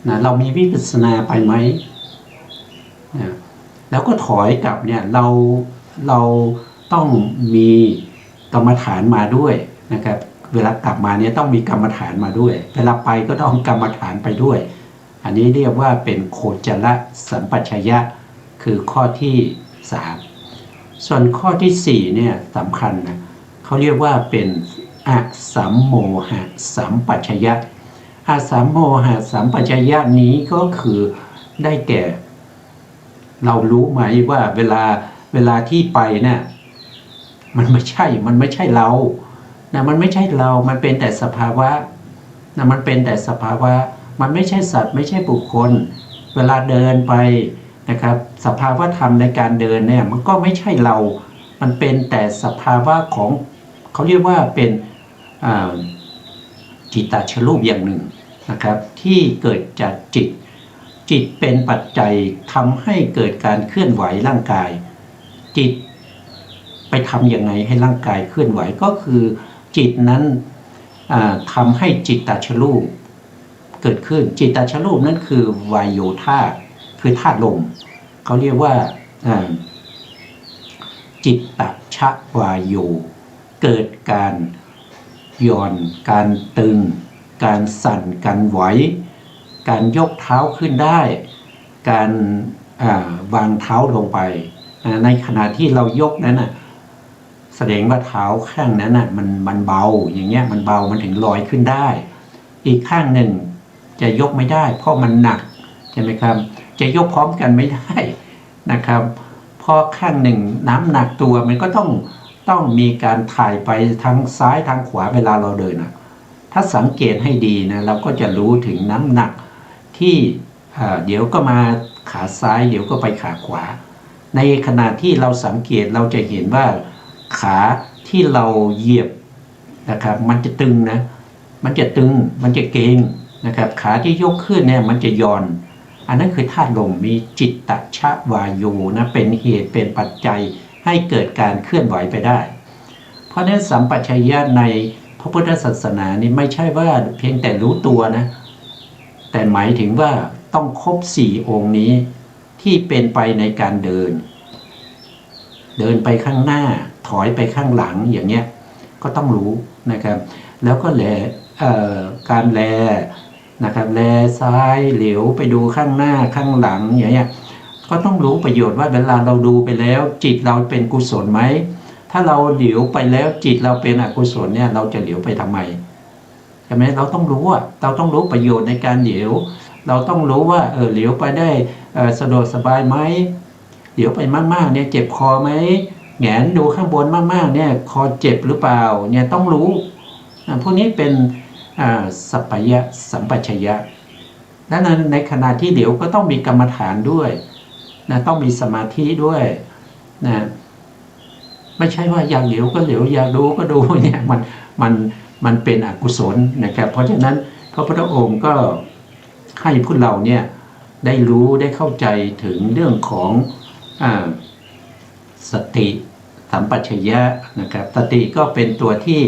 นะเรามีวิปัสสนาไปไหมนะแล้วก็ถอยกลับเนี่ยเราต้องมีกรรมฐานมาด้วยนะครับเวลากลับมาเนี่ยต้องมีกรรมฐานมาด้วยเวลาไปก็ต้องกรรมฐานไปด้วยอันนี้เรียกว่าเป็นโคจรสัมปชัญญะคือข้อที่3ส่วนข้อที่4เนี่ยสำคัญนะเขาเรียกว่าเป็นอสัมโมหะสัมปชัญญะอสัมโมหะสัมปชัญญะนี้ก็คือได้แก่เรารู้ไหมว่าเวลาที่ไปเนี่ยมันไม่ใช่เรานะมันไม่ใช่เรามันเป็นแต่สภาวะนะมันเป็นแต่สภาวะมันไม่ใช่สัตว์ไม่ใช่บุคคลเวลาเดินไปนะครับสภาวะธรรมในการเดินเนี่ยมันก็ไม่ใช่เรามันเป็นแต่สภาวะของเขาเรียกว่าเป็นจิตตชรูปอย่างหนึ่งนะครับที่เกิดจากจิตเป็นปัจจัยทำให้เกิดการเคลื่อนไหวร่างกายจิตไปทำยังไงให้ร่างกายเคลื่อนไหวก็คือจิตนั้นทำให้จิตตชรูปเกิดขึ้นจิตตชรูปนั้นคือวายโยธาตุคือธาตุลมเขาเรียกว่าจิตตชวายโยเกิดการหย่อนการตึงการสั่นการไหวการยกเท้าขึ้นได้การวางเท้าลงไปในขณะที่เรายกนั้นแสดงว่าเท้าข้างนั้นมันเบาอย่างเงี้ยมันเบามันถึงลอยขึ้นได้อีกข้างหนึ่งจะยกไม่ได้เพราะมันหนักใช่ไหมครับจะยกพร้อมกันไม่ได้นะครับพอข้างหนึ่งน้ำหนักตัวมันก็ต้องมีการถ่ายไปทางซ้ายทางขวาเวลาเราเดินถ้าสังเกตให้ดีนะเราก็จะรู้ถึงน้ำหนักที่เดี๋ยวก็มาขาซ้ายเดี๋ยวก็ไปขาขวาในขณะที่เราสังเกตเราจะเห็นว่าขาที่เราเหยียบนะครับมันจะตึงนะมันจะตึงมันจะเกร็งนะครับขาที่ยกขึ้นเนี่ยมันจะย่อนอันนั้นคือธาตุลมมีจิตตชวายโยนะเป็นเหตุเป็นปัจจัยให้เกิดการเคลื่อนไหวไปได้เพราะฉะนั้นสัมปชัญญะในพระพุทธศาสนานี่ไม่ใช่ว่าเพียงแต่รู้ตัวนะแต่หมายถึงว่าต้องครบ4องค์นี้ที่เป็นไปในการเดินไปข้างหน้าถอยไปข้างหลังอย่างเงี้ยก็ต้องรู้นะครับแล้วก็การแลนะครับแลซ้ายเหลียวไปดูข้างหน้าข้างหลังอย่างเงี้ยก็ต้องรู้ประโยชน์ว่าเวลาเราดูไปแล้วจิตเราเป็นกุศลไหมถ้าเราเหลียวไปแล้วจิตเราเป็นอกุศลเนี่ยเราจะเหลียวไปทำไมใช่ไหมเราต้องรู้เราต้องรู้ประโยชน์ในการเหลียวเราต้องรู้ว่าเหลียวไปได้สะดวกสบายไหมเหลียวไปมากๆเนี่ยเจ็บคอไหมแหงนดูข้างบนมากๆเนี่ยคอเจ็บหรือเปล่าเนี่ยต้องรู้พวกนี้เป็นสัพพยะสัมปชัญญะและในขณะที่เหลียวก็ต้องมีกรรมฐานด้วยนะต้องมีสมาธิด้วยนะไม่ใช่ว่าอยากเหลียวก็เหลียวอยากดูก็ดูเนี่ยมันเป็นอกุศลนะครับเพราะฉะนั้นพระพุทธองค์ก็ให้พวกเราเนี่ยได้รู้ได้เข้าใจถึงเรื่องของสติสัมปชัญญะนะครับสติก็เป็นตัวที่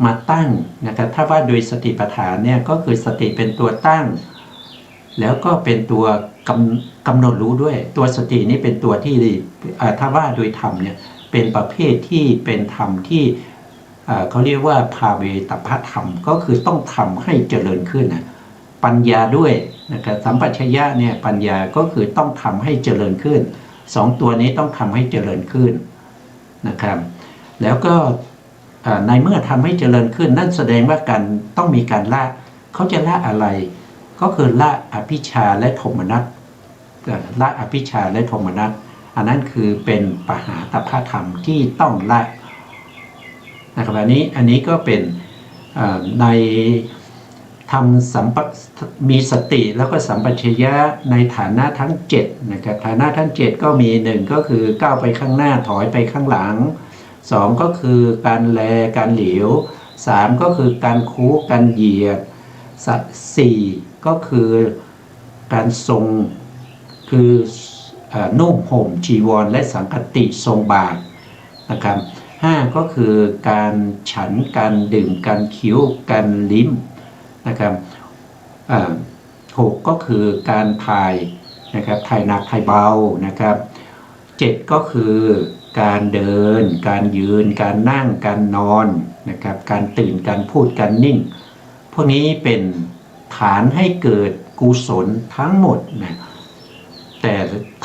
มาตั้งนะครับถ้าว่าโดยสติปัฏฐานเนี่ยก็คือสติเป็นตัวตั้งแล้วก็เป็นตัวกำหนดรู้ด้วยตัวสตินี้เป็นตัวที่ถ้าว่าโดยธรรมเนี่ยเป็นประเภทที่เป็นธรรมที่เขาเรียกว่าภาเวตพธรรมก็คือต้องทำให้เจริญขึ้นนะปัญญาด้วยนะครับสัมปชัญญะเนี่ยปัญญาก็คือต้องทำให้เจริญขึ้น2ตัวนี้ต้องทำให้เจริญขึ้นนะครับแล้วก็ในเมื่อทำให้เจริญขึ้นนั่นแสดงว่าการต้องมีการละเขาจะละอะไรก็คือละอภิชฌาและโทมนัสละอภิชฌาและโทมนัสอันนั้นคือเป็นปหาตพธรรมที่ต้องละนะครับอันนี้ก็เป็นในทำมีสติแล้วก็สัมปชัญญะในฐานะทั้ง7นะครับฐานะทั้ง7ก็มี1ก็คือก้าวไปข้างหน้าถอยไปข้างหลัง2ก็คือการแลการเหลียว3ก็คือการคูการเหยียด4ก็คือการทรงคือนุ่งห่มจีวรและสังฆติทรงบาตรนะครับ5ก็คือการฉันการดื่มการเคี้ยวการลิ้มนะครับ 6ก็คือการถ่ายนะครับถ่ายหนักถ่ายเบานะครับ7ก็คือการเดินการยืนการนั่งการนอนนะครับการตื่นการพูดการนิ่งพวกนี้เป็นฐานให้เกิดกุศลทั้งหมดนะแต่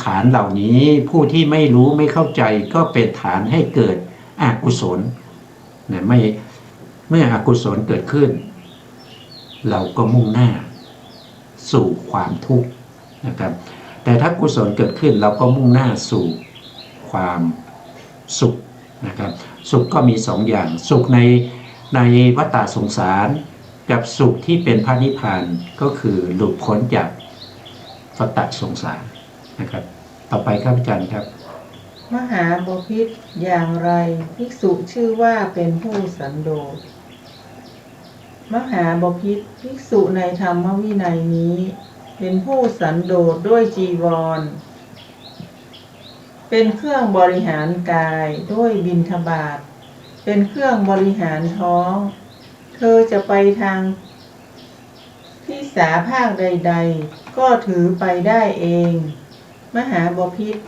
ฐานเหล่านี้ผู้ที่ไม่รู้ไม่เข้าใจก็เป็นฐานให้เกิดอกุศลนะไม่เมื่ออกุศลเกิดขึ้นเราก็มุ่งหน้าสู่ความทุกข์นะครับแต่ถ้ากุศลเกิดขึ้นเราก็มุ่งหน้าสู่ความสุขนะครับสุขก็มีสองอย่างสุขในวัฏสงสารกับสุขที่เป็นพระนิพพานก็คือหลุดพ้นจากวัฏสงสารนะครับต่อไปครับอาจารย์ครับมหาบพิตรอย่างไรภิกษุชื่อว่าเป็นผู้สันโดษมหาบพิตรภิกษุในธรรมวินัยนี้เป็นผู้สันโดษด้วยจีวรเป็นเครื่องบริหารกายด้วยบิณฑบาตเป็นเครื่องบริหารท้องเธอจะไปทางที่สาภาคใดๆก็ถือไปได้เองมหาบพิตร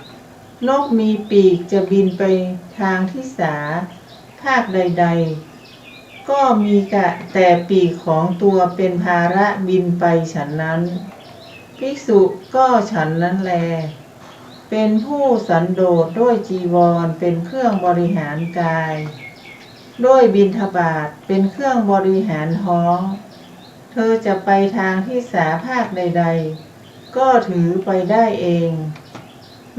นกมีปีกจะบินไปทางที่สาภาคใดๆก็มีแต่ปีกของตัวเป็นภาระบินไปฉันนั้นภิกษุก็ฉันนั้นแลเป็นผู้สันโดษด้วยจีวรเป็นเครื่องบริหารกายด้วยบิณฑบาตเป็นเครื่องบริหารท้องเธอจะไปทางที่สาภาคใดๆก็ถือไปได้เอง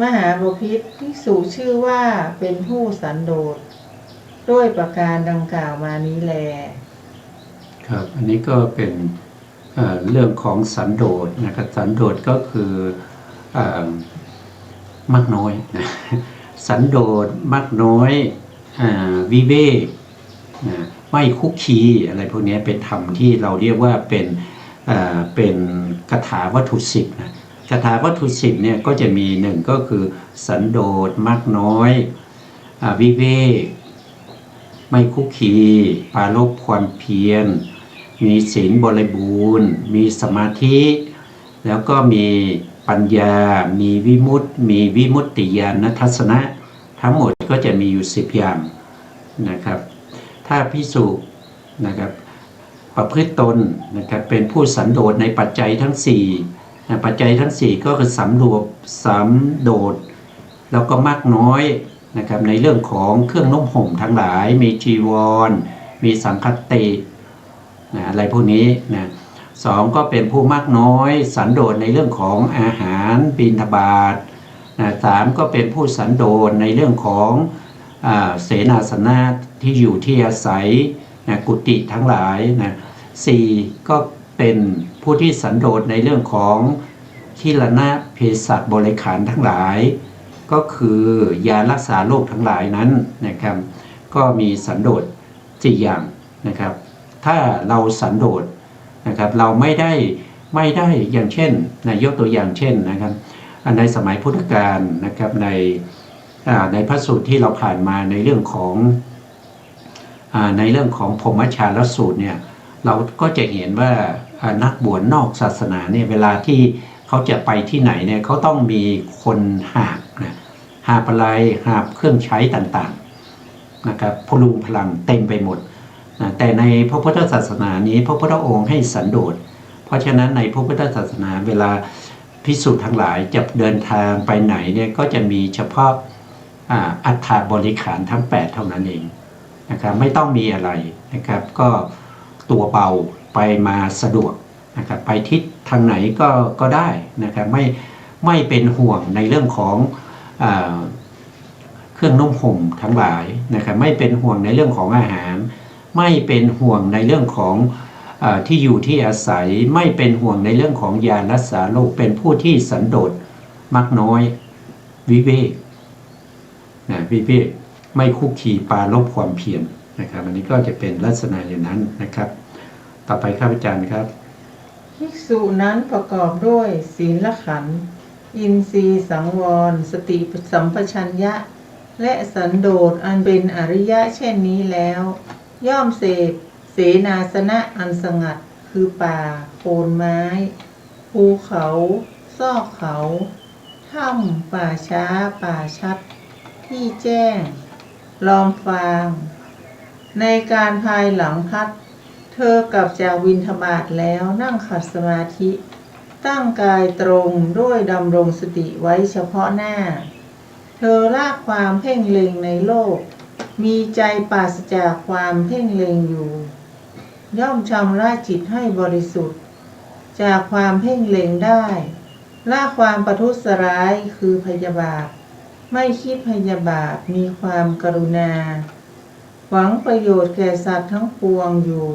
มหาบพิตรภิกษุชื่อว่าเป็นผู้สันโดษด้วยประการดังกล่าวมานี้แลครับอันนี้ก็เป็นเรื่องของสันโดษนะครับสันโดษก็คือมักน้อยนะสันโดษมักน้อยวิเวกนะไม่คุกคีอะไรพวกนี้เป็นธรรมที่เราเรียกว่าเป็นคาถาวัตถุสิบนะคาถาวัตถุสิบเนี่ยก็จะมีหนึ่งก็คือสันโดษมักน้อยวิเวกไม่คุกคีปราลบความเพียรมีศีลบริบูรณ์มีสมาธิแล้วก็มีปัญญามีวิมุตติมีวิมุตติญาณทัศนะทั้งหมดก็จะมีอยู่10อย่างนะครับถ้าภิกษุนะครับประพฤติตนนะครับเป็นผู้สันโดษในปัจจัยทั้ง4ปัจจัยทั้ง4ก็คือสันโดษแล้วก็มากน้อยนะครับในเรื่องของเครื่องนุ่งห่มทั้งหลายมีจีวรมีสังฆติอะไรพวกนี้นะ2ก็เป็นผู้มากน้อยสันโดษในเรื่องของอาหารบิณฑบาต3ก็เป็นผู้สันโดษในเรื่องของเสนาสนะที่อยู่ที่อาศัยกุฏิทั้งหลาย4ก็เป็นผู้ที่สันโดษในเรื่องของคิลนะเภสัชบริขารทั้งหลายก็คือยารักษาโรคทั้งหลายนั้นนะครับก็มีสันโดษ4อย่างนะครับถ้าเราสันโดษนะครับเราไม่ได้อย่างเช่นยกตัวอย่างเช่นนะครับในสมัยพุทธกาลนะครับในพระสูตรที่เราผ่านมาในเรื่องของพรหมชาลสูตรเนี่ยเราก็จะเห็นว่านักบวชนอกศาสนาเนี่ยเวลาที่เขาจะไปที่ไหนเนี่ยเขาต้องมีคนหาบหาบอะไรหาบเครื่องใช้ต่างๆนะครับพลุงพลังเต็มไปหมดแต่ในพระพุทธศาสนานี้พระพุทธองค์ให้สันโดษเพราะฉะนั้นในพระพุทธศาสนาเวลาภิกษุทั้งหลายจะเดินทางไปไหนเนี่ยก็จะมีเฉพาะอัฏฐบริขารทั้ง8เท่านั้นเองนะครับไม่ต้องมีอะไรนะครับก็ตัวเบาไปมาสะดวกนะครับไปทิศทางไหนก็ได้นะครับไม่เป็นห่วงในเรื่องของเครื่องนุ่งห่มทั้งหลายนะครับไม่เป็นห่วงในเรื่องของอาหารไม่เป็นห่วงในเรื่องของที่อยู่ที่อาศัยไม่เป็นห่วงในเรื่องของยารักษาโรคเป็นผู้ที่สันโดษมักน้อยวิเวกวิเวกไม่คุกคีปราลบความเพียรนะครับอันนี้ก็จะเป็นลักษณะอย่างนั้นนะครับต่อไปครับอาจารย์ครับภิกษุนั้นประกอบด้วยศีลขันธ์อินทรีย์สังวรสติสัมปชัญญะและสันโดษอันเป็นอริยะเช่นนี้แล้วย่อมเสพเสนาสนะอันสงัดคือป่าโคนไม้ภู ภูเขาซอกเขาถ้ำป่าช้าป่าชัดที่แจ้งลอมฟางในการภายหลังพัดเธอกลับจากบิณฑบาตแล้วนั่งขัดสมาธิตั้งกายตรงด้วยดำรงสติไว้เฉพาะหน้าเธอละความเพ่งเล็งในโลกมีใจปราศจากความเพ่งเล็งอยู่ย่อมชำระจิตให้บริสุทธิ์จากความเพ่งเล็งได้ละความประทุษร้ายคือพยาบาทไม่คิดพยาบาทมีความกรุณาหวังประโยชน์แก่สัตว์ทั้งปวงอยู่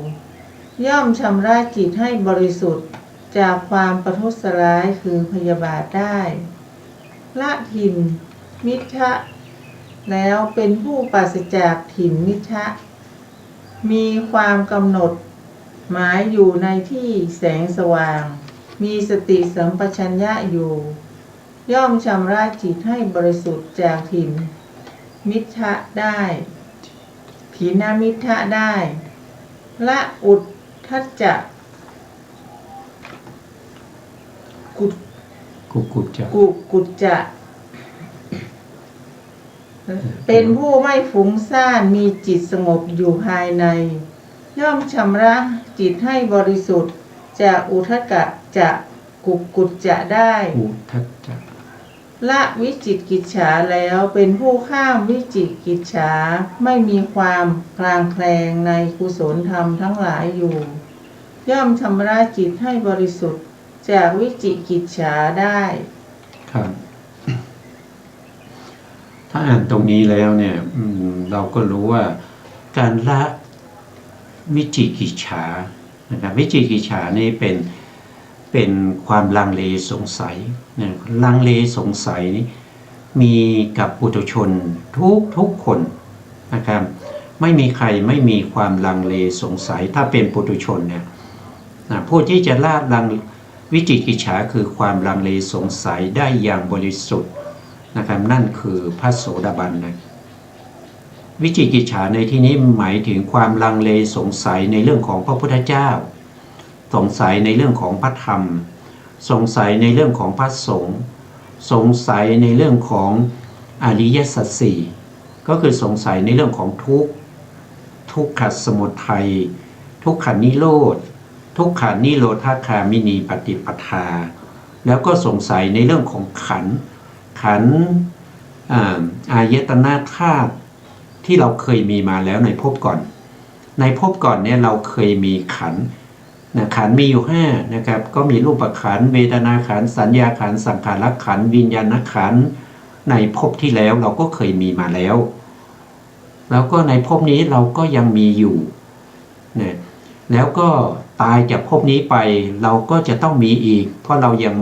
ย่อมชำระจิตให้บริสุทธิ์จากความประทุษร้ายคือพยาบาทได้ละถิ่นมิทธะแล้วเป็นผู้ปราศจากถิ่นมิทธะมีความกำหนดหมายอยู่ในที่แสงสว่างมีสติสัมปชัญญะอยู่ย่อมชำระจิตให้บริสุทธิ์จากถิ่นมิทธะได้ถีนมิทธะได้ละอุทธัจจะกุจจะเป็นผู้ไม่ฟุ้งซ่านมีจิตสงบอยู่ภายในย่อมชำระจิตให้บริสุทธิ์จากอุทธัจจะกุจจะได้ละวิจิกิจฉาแล้วเป็นผู้ข้ามวิจิกิจฉาไม่มีความคลางแคลงในกุศลธรรมทั้งหลายอยู่ย่อมชำระจิตให้บริสุทธิ์จากวิจิกิจฉาได้ครับถ้าอ่านตรงนี้แล้วเนี่ยเราก็รู้ว่าการละวิจิกิจฉานะครับวิจิกิจฉานี่เป็นความลังเลสงสัยนะลังเลสงสัยนี้มีกับปุถุชนทุกคนนะครับไม่มีใครไม่มีความลังเลสงสัยถ้าเป็นปุถุชนเนี่ยผู้ที่จะละวิจิกิจฉาคือความลังเลสงสัยได้อย่างบริสุทธิ์นะครับนั่นคือพระโสดาบันนะวิจิกิจฉาในที่นี้หมายถึงความลังเลสงสัยในเรื่องของพระพุทธเจ้าสงสัยในเรื่องของพระธรรมสงสัยในเรื่องของพระสงฆ์สงสัยในเรื่องของอริยสัจสี่ก็คือสงสัยในเรื่องของทุกขสมุทัยทุกขานิโรธทุกขานิโรธคามินีปฏิปทาแล้วก็สงสัยในเรื่องของขันอายตนะธาตุที่เราเคยมีมาแล้วในภพก่อนเนี่ยเราเคยมีขันมีอยู่5นะครับก็มีรูปขันธ์เวทนาขันธ์สัญญาขันธ์สังขารขันธ์วิญญาณขันธ์ในภพที่แล้วเราก็เคยมีมาแล้วก็ในภพนี้เราก็ยังมีอยู่นะแล้วก็ตายจากภพนี้ไปเราก็จะต้องมีอีกเพราะเรายัง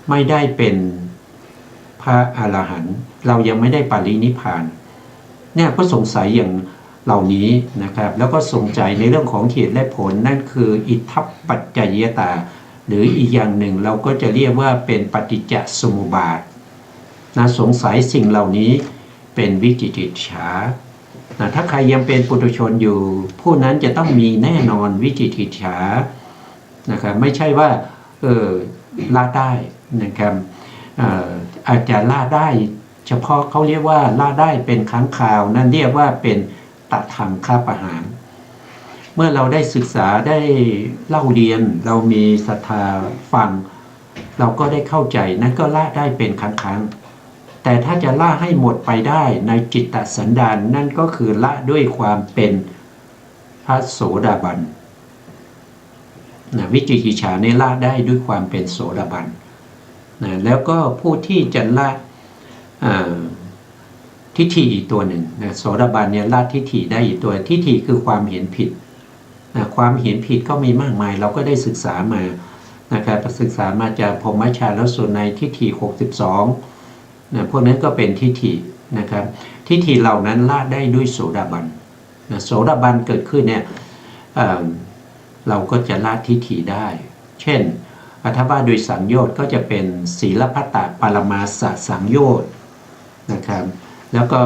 ไม่ได้เป็นพระอรหันต์เรายังไม่ได้ปรินิพพานเนี่ยก็สงสัยอย่างเหล่านี้นะครับแล้วก็สงสัยในเรื่องของเหตุและผลนั่นคืออิทธัปปัจจยตาหรืออีกอย่างหนึ่งเราก็จะเรียกว่าเป็นปฏิจจสมุปบาทสงสัยสิ่งเหล่านี้เป็นวิจิกิจฉาถ้าใครยังเป็นปุถุชนอยู่ผู้นั้นจะต้องมีแน่นอนวิจิกิจฉานะครับไม่ใช่ว่าละได้นะครับอาจจะละได้เฉพาะเขาเรียกว่าละได้เป็นครั้งคราวนั่นเรียกว่าเป็นตัดทางฆ่าประหารเมื่อเราได้ศึกษาได้เล่าเรียนเรามีศรัทธาฟังเราก็ได้เข้าใจนั่นก็ละได้เป็นครั้งแต่ถ้าจะละให้หมดไปได้ในจิตตสันดานนั่นก็คือละด้วยความเป็นพระโสดาบันวิจิกิจฉาในละได้ด้วยความเป็นโสดาบันแล้วก็ผู้ที่จะละทิฏฐิอีกตัวหนึ่งโสดาบันเนี่ยละทิฏฐิได้อีกตัวทิฏฐิคือความเห็นผิดความเห็นผิดก็มีมากมายเราก็ได้ศึกษามานะครับศึกษามาจากพรหมชาลสูตรในทิฏฐิ62พวกนั้นก็เป็นทิฏฐินะครับทิฏฐิเหล่านั้นละได้ด้วยโสดาบันโสดาบันเกิดขึ้นเนี่ยเราก็จะละทิฏฐิได้เช่นถ้าว่าโดยสังโยชน์ก็จะเป็นศีลพัตตปรมาสสังโยชน์นะครับแล้วก็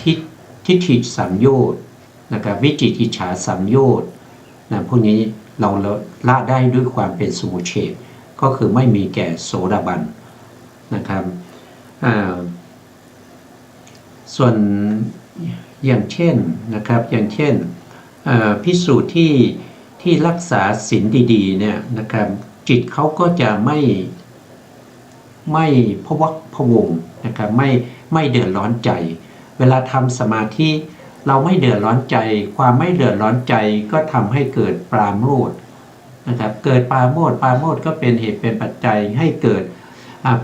ทิฏฐิสังโยชน์นะครับวิจิกิจฉาสังโยชน์พวกนี้ เราละได้ด้วยความเป็นสมุเฉทก็คือไม่มีแก่โสดาบันนะครับส่วนอย่างเช่นนะครับอย่างเช่นภิกษุที่รักษาศีลดีๆเนี่ยนะครับจิตเขาก็จะไม่พะวักพะวงนะครับไม่เดือดร้อนใจเวลาทำสมาธิเราไม่เดือดร้อนใจความไม่เดือดร้อนใจก็ทำให้เกิดปราโมทย์นะครับเกิดปราโมทย์ก็เป็นเหตุเป็นปัจจัยให้เกิด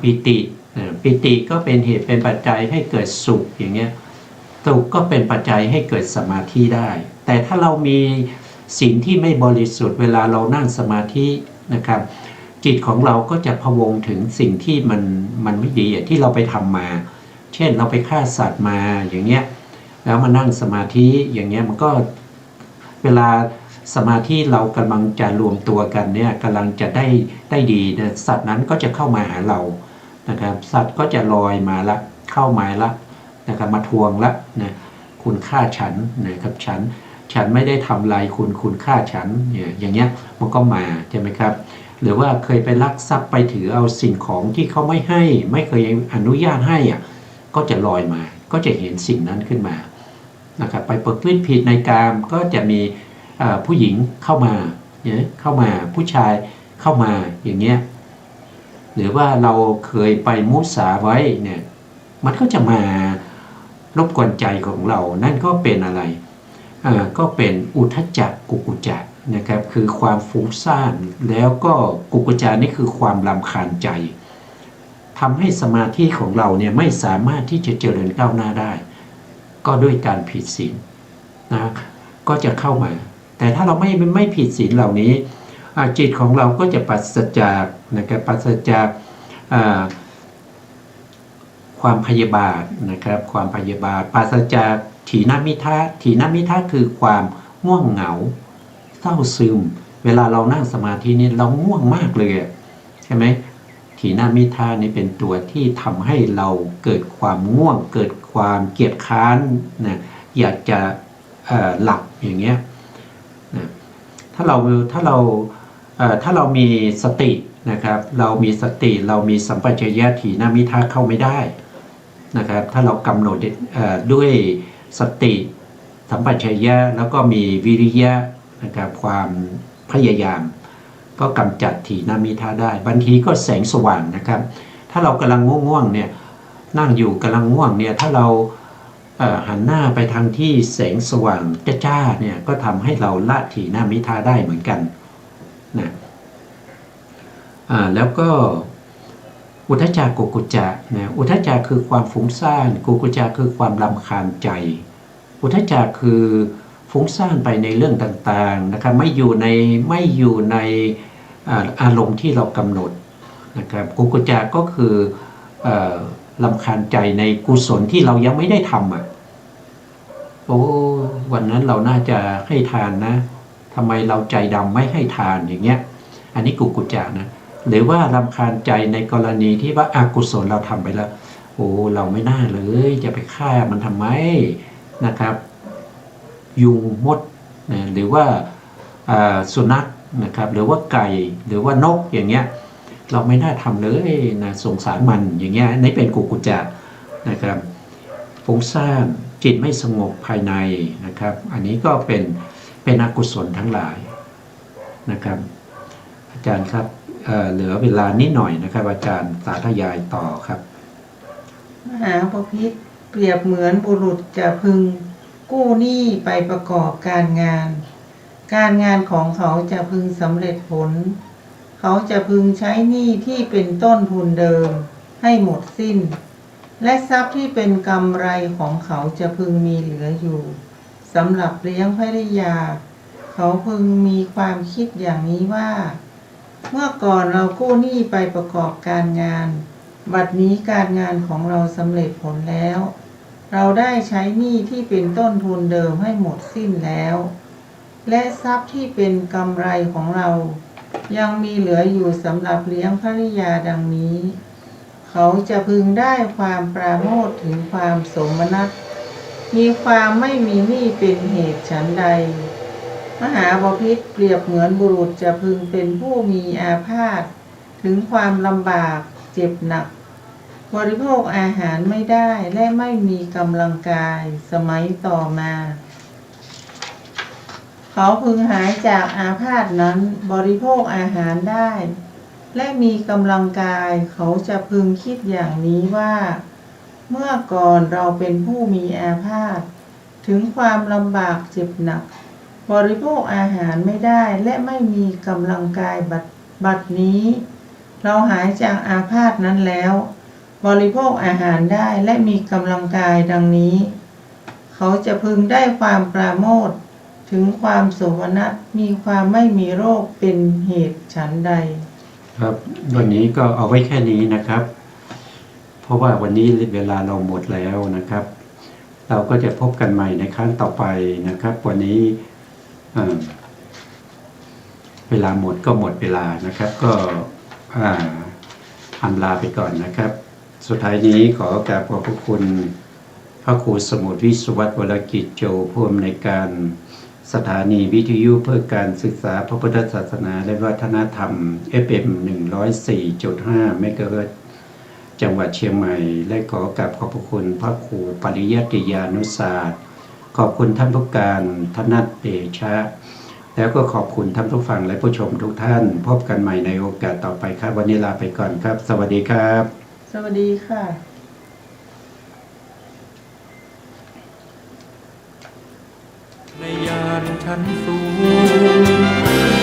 ปิติก็เป็นเหตุเป็นปัจจัยให้เกิดสุขอย่างเงี้ยสุขก็เป็นปัจจัยให้เกิดสมาธิได้แต่ถ้าเรามีสิ่งที่ไม่บริสุทธิ์เวลาเรานั่งสมาธินะครับจิตของเราก็จะพะวงถึงสิ่งที่มันไม่ดีที่เราไปทำมาเช่นเราไปฆ่าสัตว์มาอย่างเงี้ยแล้วมานั่งสมาธิอย่างเงี้ยมันก็เวลาสมาธิเรากำลังจะรวมตัวกันเนี่ยกำลังจะได้ดีนะสัตว์นั้นก็จะเข้ามาหาเรานะครับสัตว์ก็จะลอยมาละเข้ามาละนะครับมาทวงละนะคุณฆ่าฉันนะครับฉันไม่ได้ทำลายคุณฆ่าฉันอย่างเงี้ยมันก็มาใช่ไหมครับหรือว่าเคยไปลักทรัพย์ไปถือเอาสิ่งของที่เขาไม่ให้ไม่เคยอนุญาตให้ก็จะลอยมาก็จะเห็นสิ่งนั้นขึ้นมานะครับไปประพฤติผิดในกามก็จะมีผู้หญิงเข้ามาผู้ชายเข้ามาอย่างเงี้ยหรือว่าเราเคยไปมุสาไว้เนี่ยมันก็จะมารบกวนใจของเรานั่นก็เป็นอะไรก็เป็นอุทธัจจะกุกุจจะนะครับคือความฟุ้งซ่านแล้วก็กุกุจจะนี่คือความรำคาญใจทำให้สมาธิของเราเนี่ยไม่สามารถที่จะเจริญก้าวหน้าได้ก็ด้วยการผิดศีลนะก็จะเข้ามาแต่ถ้าเราไม่ผิดศีลเหล่านี้จิตของเราก็จะปราศจากนะครับปราศจากความพยาบาทนะครับความพยาบาทปราศจากถีนมิทะคือความง่วงเหงาเศร้าซึมเวลาเรานั่งสมาธินี่เราง่วงมากเลยใช่ไหมถีนมิทะนี่เป็นตัวที่ทำให้เราเกิดความง่วงเกิดความเกียจค้านนะอยากจะหลับอย่างเงี้ยนะถ้าเรามีสตินะครับเรามีสติเรามีสัมปชัญญะถีนมิทะเข้าไม่ได้นะครับถ้าเรากำหนดด้วยสติสัมปชัญญะแล้วก็มีวิริยะนะครับความพยายามก็กำจัดถีนมิทะได้บางทีก็แสงสว่างนะครับถ้าเรากำลังง่วงเนี่ยนั่งอยู่กำลังง่วงเนี่ยถ้าเราหันหน้าไปทางที่แสงสว่างจ้าเนี่ยก็ทำให้เราละถีนมิทะได้เหมือนกันนะแล้วก็อุทธัจจะกุกุจจะนะอุทธัจจะคือความฟุ้งซ่านกุกุจจะคือความรำคาญใจอุทธัจจะคือฟุ้งซ่านไปในเรื่องต่างๆนะครับไม่อยู่ในอารมณ์ที่เรากำหนดนะครับกุกุจจะก็คือรำคาญใจในกุศลที่เรายังไม่ได้ทำโอ้วันนั้นเราน่าจะให้ทานนะทำไมเราใจดำไม่ให้ทานอย่างเงี้ยอันนี้กุกุจจะนะหรือว่ารำคาญใจในกรณีที่ว่าอกุศลเราทำไปแล้วโอ้เราไม่น่าเลยจะไปฆ่ามันทำไมนะครับยุงมดนะหรือว่าสุนัขนะครับหรือว่าไก่หรือว่านกอย่างเงี้ยเราไม่น่าทำเลยนะสงสารมันอย่างเงี้ยนี่เป็นกุกุจจะนะครับฟุ้งซ่านจิตไม่สงบภายในนะครับอันนี้ก็เป็นอกุศลทั้งหลายนะครับอาจารย์ครับเหลือเวลานิดหน่อยนะครับอาจารย์สาธยายต่อครับมหาปพิธเปรียบเหมือนบุรุษจะพึงกู้หนี้ไปประกอบการงานของเขาจะพึงสำเร็จผลเขาจะพึงใช้หนี้ที่เป็นต้นทุนเดิมให้หมดสิ้นและทรัพย์ที่เป็นกำไรของเขาจะพึงมีเหลืออยู่สำหรับเลี้ยงภริยาเขาพึงมีความคิดอย่างนี้ว่าเมื่อก่อนเรากู้หนี้ไปประกอบการงานบัดนี้การงานของเราสำเร็จผลแล้วเราได้ใช้หนี้ที่เป็นต้นทุนเดิมให้หมดสิ้นแล้วและทรัพย์ที่เป็นกำไรของเรายังมีเหลืออยู่สำหรับเลี้ยงภริยาดังนี้เขาจะพึงได้ความปราโมทย์ถึงความสมนัสมีความไม่มีหนี้เป็นเหตุฉันใด มหาบพิตรเปรียบเหมือนบุรุษจะพึงเป็นผู้มีอาพาธถึงความลำบากเจ็บหนักบริโภคอาหารไม่ได้และไม่มีกำลังกายสมัยต่อมาเขาพึงหายจากอาพาธนั้นบริโภคอาหารได้และมีกำลังกายเขาจะพึงคิดอย่างนี้ว่าเมื่อก่อนเราเป็นผู้มีอาพาธถึงความลำบากเจ็บหนักบริโภคอาหารไม่ได้และไม่มีกำลังกายบัดนี้เราหายจากอาพาธนั้นแล้วบริโภคอาหารได้และมีกำลังกายดังนี้เขาจะพึงได้ความปราโมทย์ถึงความโสมนัสมีความไม่มีโรคเป็นเหตุฉันใดครับวันนี้ก็เอาไว้แค่นี้นะครับเพราะว่าวันนี้เวลาเราหมดแล้วนะครับเราก็จะพบกันใหม่ในครั้งต่อไปนะครับวันนี้เวลาหมดก็หมดเวลานะครับก็อำลาไปก่อนนะครับสุดท้ายนี้ขอกราบขอบพระคุณพระครูสมุทรวิศวัตรวรกิจโจผู้อำนวยการสถานีวิทยุเพื่อการศึกษาพระพุทธศาสนาและวัฒนธรรม FM 104.5 เมกะเฮิรตซ์จังหวัดเชียงใหม่และขอกราบขอบพระคุณพระครูปริยัติยานุศาสตร์ขอบคุณท่านผู้การธนัทเดชะแล้วก็ขอบคุณท่านผู้ฟังและผู้ชมทุกท่านพบกันใหม่ในโอกาสต่อไปครับวันนี้ลาไปก่อนครับสวัสดีครับสวัสดีค่ะในยานชั้นสูง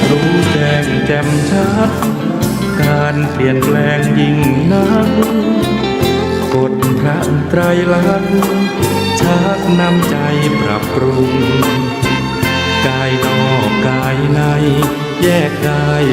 รู้แจ้งแจ่มชัดการเปลี่ยนแปลงยิ่งนักกฎพระไตรลักษณ์ชักนำใจปรับปรุงกายนอกกายในแยกกาย